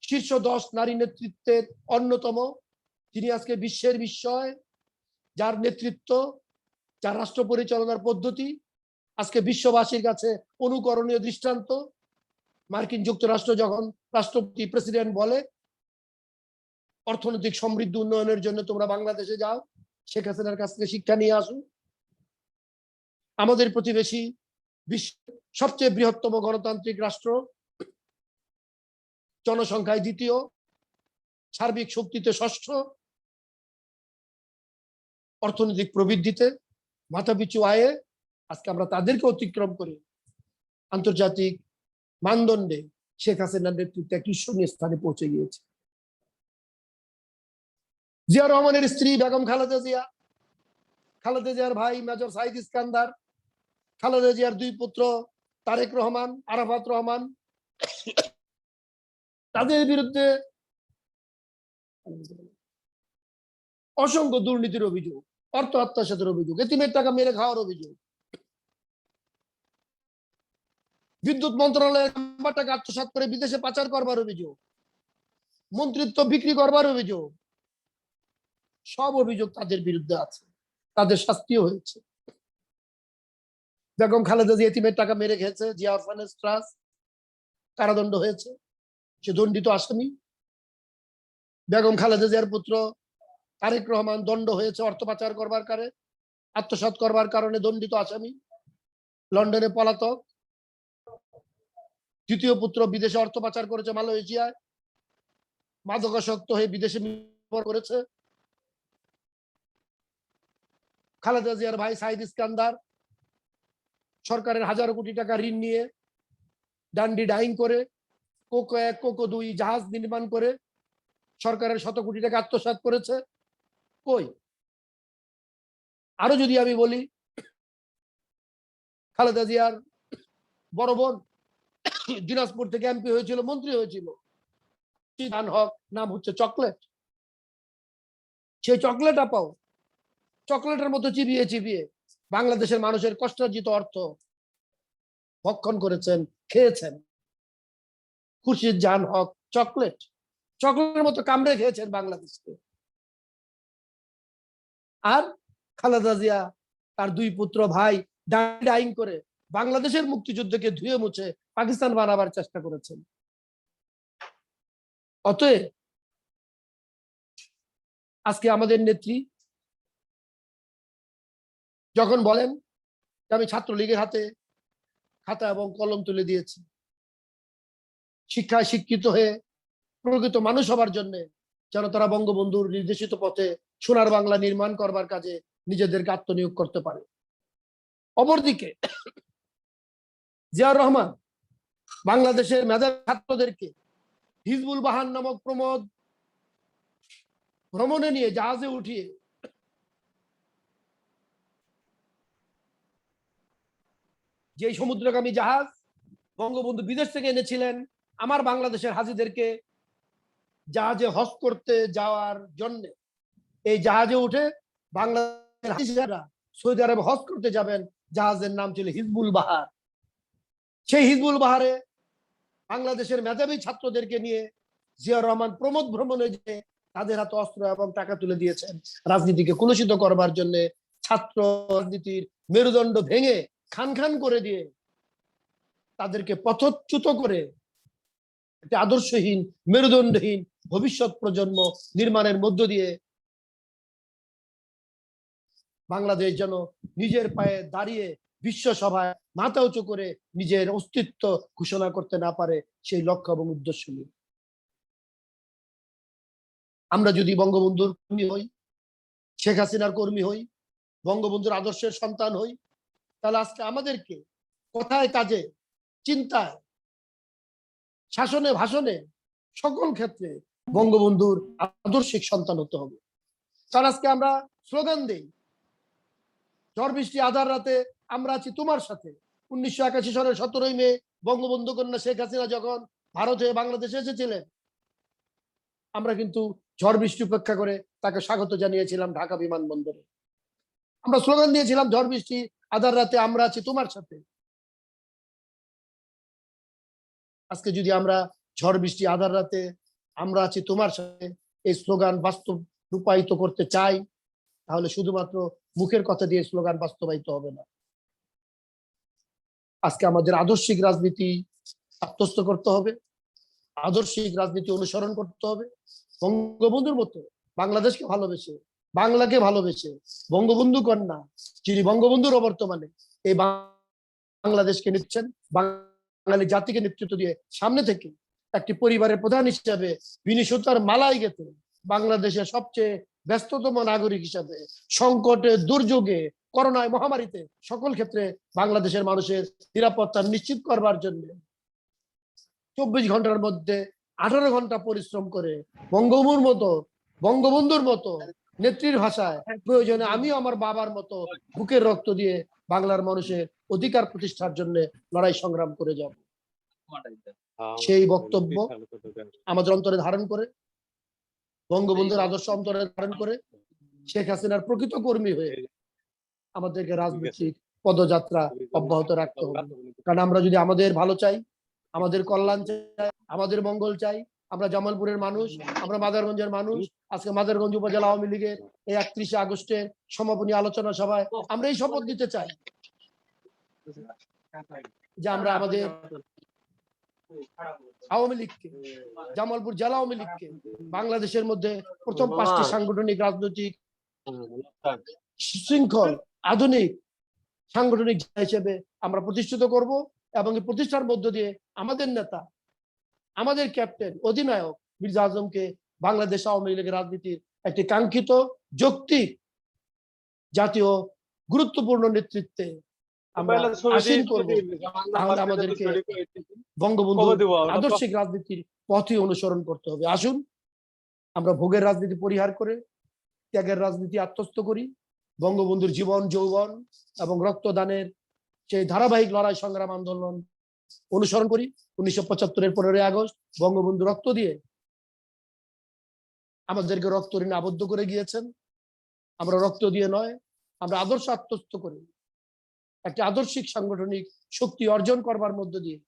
শীর্ষ 10 নারী নেতৃত্বের অন্যতম, যিনি আজকে বিশ্বের বিস্ময়, যার নেতৃত্ব, যার রাষ্ট্র পরিচালনার পদ্ধতি আজকে বিশ্ববাসীর কাছে অনুকরণীয় দৃষ্টান্ত। মার্কিন যুক্তরাষ্ট্র যখন রাষ্ট্রপতি প্রেসিডেন্ট বলে অর্থনৈতিক সমৃদ্ধি উন্নয়নের জন্য তোমরা বাংলাদেশে যাও, শেখ হাসিনার কাছ থেকে শিক্ষা নিয়ে আসুন। আমাদের প্রতিবেশী বিশ্বের সবচেয়ে বৃহত্তম গণতান্ত্রিক রাষ্ট্র, জনসংখ্যায় দ্বিতীয়, সার্বিক শক্তিতে ষষ্ঠ, অর্থনৈতিক প্রবৃদ্ধিতে, মাথাপিছু আয়ে আজকে আমরা তাদেরকে অতিক্রম করে আন্তর্জাতিক মানদণ্ডে শেখ হাসিনার নেতৃত্বে এক ঈর্ষণীয় স্থানে পৌঁছে গিয়েছে। জিয়া রহমানের স্ত্রী বেগম খালেদা জিয়া, খালেদা জিয়ার ভাই মেজর সাইদ ইস্কান্দার, খালেদা জিয়ার 2 পুত্র তারেক রহমান, আরাফাত রহমান, তাদের বিরুদ্ধে অসংখ্য দুর্নীতির অভিযোগ, অর্থ আত্মসাতের অভিযোগ, এতিমের টাকা মেরে খাওয়ার অভিযোগ, বিদ্যুৎ মন্ত্রণালয়ের টাকা আত্মসাৎ করে বিদেশে পাচার করবার অভিযোগ, মন্ত্রিত্ব বিক্রি করবার অভিযোগ, সব অভিযোগ তাদের বিরুদ্ধে আছে, তাদের শাস্তিও হয়েছে। বেগম খালেদা জিয়া এতিমের টাকা মেরে খেয়েছে, জিয়া অরফানেজ ট্রাস্ট, কারাদণ্ড হয়েছে, সে দণ্ডিত আসামি। বেগম খালেদা জিয়ার পুত্র তারেক রহমান দণ্ড হয়েছে অর্থ পাচার করবার কারণে, আত্মসাৎ করবার কারণে দণ্ডিত আসামি, লন্ডনে পলাতক। দ্বিতীয় পুত্র বিদেশে অর্থ পাচার করেছে মালয়েশিয়ায়, মাদকাসক্ত হয়ে বিদেশে করেছে। খালেদা জিয়ার ভাই সাইদ ইস্কান্দার সরকারের হাজারো কোটি টাকা ঋণ নিয়ে ডান্ডি ডাইং করে কোকো 1 কোকো 2 জাহাজ নির্মাণ করে সরকারের শত কোটি টাকা আত্মসাৎ করেছে। কই? আরো যদি আমি বলি, খালেদা জিয়ার বড় বোন দিনাজপুর থেকে এমপি হয়েছিল, মন্ত্রী হয়েছিল, জান হক, নাম হচ্ছে চকলেট। সেই চকলেট আপাও চকলেটের মতো চিবিয়ে চিবিয়ে বাংলাদেশের মানুষের কষ্টার্জিত অর্থ ভক্ষণ করেছেন, খেয়েছেন। খুরশিদ জান হক চকলেট, চকলেটের মতো কামড়ে খেয়েছেন বাংলাদেশকে। আর খালেদা জিয়া তার 2 পুত্র ভাই ডাইং করে বাংলাদেশের মুক্তিযুদ্ধকে ধুয়ে মুছে পাকিস্তান বানাবার চেষ্টা করেছেন। অতএব আজকে আমাদের নেত্রী যখন বলেন আমি ছাত্রলীগের হাতে খাতা এবং কলম তুলে দিয়েছি, শিক্ষায় শিক্ষিত হয়ে প্রকৃত মানুষ হবার জন্য, যেন তারা বঙ্গবন্ধুর নির্দেশিত পথে সোনার বাংলা নির্মাণ করবার কাজে নিজেদেরকে আত্মনিয়োগ করতে পারে। অপরদিকে জিয়াউর রহমান বাংলাদেশের মেধাবী ছাত্রদেরকে হিজবুল বাহান নামক প্রমোদ ভ্রমণে নিয়ে জাহাজে উঠিয়ে যে সমুদ্রগামী জাহাজ বঙ্গবন্ধু বিদেশ থেকে এনেছিলেন আমার বাংলাদেশের হাজিদেরকে জাহাজে হজ করতে যাওয়ার জন্য, এই জাহাজে উঠে বাংলাদেশের হাজিরা সৌদি আরবে হজ করতে যাবেন, জাহাজের নাম ছিল হিজবুল বাহার। সেই হিজবুল বাহারে বাংলাদেশের মেধাবী ছাত্রদেরকে নিয়ে জিয়াউর রহমান প্রমোদ ভ্রমণে যে তাদের হাতে অস্ত্র এবং টাকা তুলে দিয়েছেন রাজনীতিকে কলুষিত করবার জন্য, ছাত্র রাজনীতির মেরুদণ্ড ভেঙে খান খান করে দিয়ে তাদেরকে পথচ্যুত করে একটা আদর্শহীন মেরুদণ্ডহীন ভবিষ্যৎ প্রজন্ম নির্মাণের মধ্য দিয়ে বাংলাদেশ যেন নিজের পায়ে দাঁড়িয়ে বিশ্ব সভায় মাথা উঁচু করে নিজের অস্তিত্ব ঘোষণা করতে না পারে, সেই লক্ষ্য এবং উদ্দেশ্য নিয়ে আমরা যদি বঙ্গবন্ধুর কর্মী হই, শেখ হাসিনার কর্মী হই, বঙ্গবন্ধুর আদর্শের সন্তান হই, তাহলে আজকে আমাদেরকে কথায় কাজে চিন্তায় শাসনে ভাষণে সকল ক্ষেত্রে বঙ্গবন্ধুর আদর্শিক সন্তান হতে হবে। কারণ আজকে আমরা স্লোগান দেই, ঝড় বৃষ্টি আধার রাতে আমরা আছি তোমার সাথে। 1981 সালের 17 মে বঙ্গবন্ধু কন্যা শেখ হাসিনা যখন ভারত হয়ে বাংলাদেশে এসেছিলেন, আমরা কিন্তু ঝড় বৃষ্টি উপেক্ষা করে তাকে স্বাগত জানিয়েছিলাম ঢাকা বিমানবন্দরে। আমরা স্লোগান দিয়েছিলাম, ঝড় বৃষ্টি আধার রাতে আমরা আছি তোমার সাথে। আজকে যদি আমরা ঝড় বৃষ্টি আধার রাতে আমরা আছি তোমার সাথে এই স্লোগান বাস্তব রূপায়িত করতে চাই, তাহলে শুধুমাত্র মুখের কথা দিয়ে স্লোগান বাস্তবায়িত হবে না। আজকে আমাদের আদর্শিক রাজনীতি আত্মস্থ করতে হবে, আদর্শিক রাজনীতি অনুসরণ করতে হবে। বঙ্গবন্ধুর মতো বাংলাদেশকে ভালোবেসে, বাংলাকে ভালোবেসে, বঙ্গবন্ধু কন্যা যিনি বঙ্গবন্ধুর অবর্তমানে এই বাংলাদেশকে নিচ্ছেন, বাঙালি জাতিকে নেতৃত্ব দিয়ে সামনে থেকে একটি পরিবারের প্রধান হিসাবে বিনিশতার মালাই গেতে বাংলাদেশের সবচেয়ে ব্যস্ততম নাগরিক হিসাবে সংকটে, দুর্যোগে, করোনায়, মহামারীতে সকল ক্ষেত্রে বাংলাদেশের মানুষের নিরাপত্তা নিশ্চিত করবার জন্য 24 ঘন্টার মধ্যে 18 ঘন্টা পরিশ্রম করে বঙ্গবন্ধুর মতো নেত্রীর ভাষায় প্রয়োজনে আমিও আমার বাবার মতো বুকের রক্ত দিয়ে বাংলার মানুষের অধিকার প্রতিষ্ঠার জন্য লড়াই সংগ্রাম করে যাব। সেই বক্তব্য আমাদের অন্তরে ধারণ করে, বঙ্গবন্ধুর আদর্শ অন্তরে ধারণ করে, শেখ হাসিনার প্রকৃত কর্মী হয়ে আমাদেরকে রাজনৈতিক পদযাত্রা অব্যাহত রাখতে হবে। কারণ আমরা যদি আমাদের ভালো চাই, আমাদের কল্যাণ চাই, আমাদের মঙ্গল চাই, আমরা জামালপুরের মানুষ, আমরা মাদারগঞ্জের মানুষ। আজকে মাদারগঞ্জ উপজেলা আওয়ামী লীগের এই 31 আগস্টের সমাপনী আলোচনা সভায় আমরা এই শপথ দিতে চাই যে আমরা আমাদের আওয়ামী লীগকে, জামালপুর জেলা আওয়ামী লীগকে বাংলাদেশের মধ্যে প্রথম 5টি সাংগঠনিক রাজনৈতিক শৃঙ্খল আধুনিক সাংগঠনিক হিসেবে আমরা প্রতিষ্ঠিত করব। এবং এই প্রতিষ্ঠার মধ্য দিয়ে আমাদের নেতা, আমাদের ক্যাপ্টেন, অধিনায়ক মির্জা আজমকে বাংলাদেশ আওয়ামী লীগের রাজনীতির একটি কাঙ্ক্ষিত যৌক্তিক জাতীয় গুরুত্বপূর্ণ নেতৃত্বে আমরা আসীন করব। তাহলে আমাদেরকে বঙ্গবন্ধুর আদর্শিক রাজনীতির পথই অনুসরণ করতে হবে। আসুন আমরা ভোগের রাজনীতি পরিহার করে ত্যাগের রাজনীতি আত্মস্থ করি, বঙ্গবন্ধুর জীবন, যৌবন এবং রক্তদানের সেই ধারাবাহিক লড়াই সংগ্রাম আন্দোলন অনুসরণ করি। 1975-এর 15 আগস্ট বঙ্গবন্ধু রক্ত দিয়ে আমাদেরকে রক্ত ঋণে আবদ্ধ করে গিয়েছেন। আমরা রক্ত দিয়ে নয়, আমরা আদর্শ আত্মস্থ করি একটা আদর্শিক সাংগঠনিক শক্তি অর্জন করবার মধ্য দিয়ে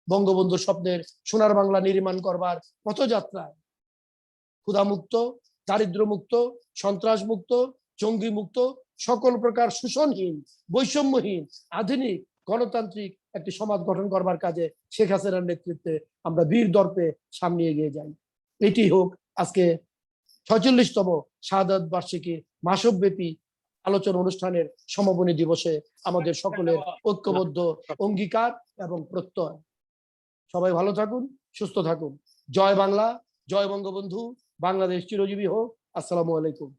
বঙ্গবন্ধুর স্বপ্নের সোনার বাংলা নির্মাণ করবার পথযাত্রায় ক্ষুধামুক্ত, দারিদ্র্যমুক্ত, সন্ত্রাস মুক্ত, জঙ্গি মুক্ত, সকল প্রকার শোষণহীন, বৈষম্যহীন, আধুনিক গণতান্ত্রিক একটি সমাজ গঠন করবার কাজে শেখ হাসিনার নেতৃত্বে আমরা বীর দর্পে সামনে এগিয়ে যাই। এটি হোক আজকে 46তম শাহাদাত বার্ষিকী মাসব্যাপী আলোচনা অনুষ্ঠানের সমাপনী দিবসে আমাদের সকলের ঐক্যবদ্ধ অঙ্গীকার এবং প্রত্যয়। সবাই ভালো থাকুন, সুস্থ থাকুন। জয় বাংলা, জয় বঙ্গবন্ধু, বাংলাদেশ চিরজীবী হোক। আসসালামু আলাইকুম।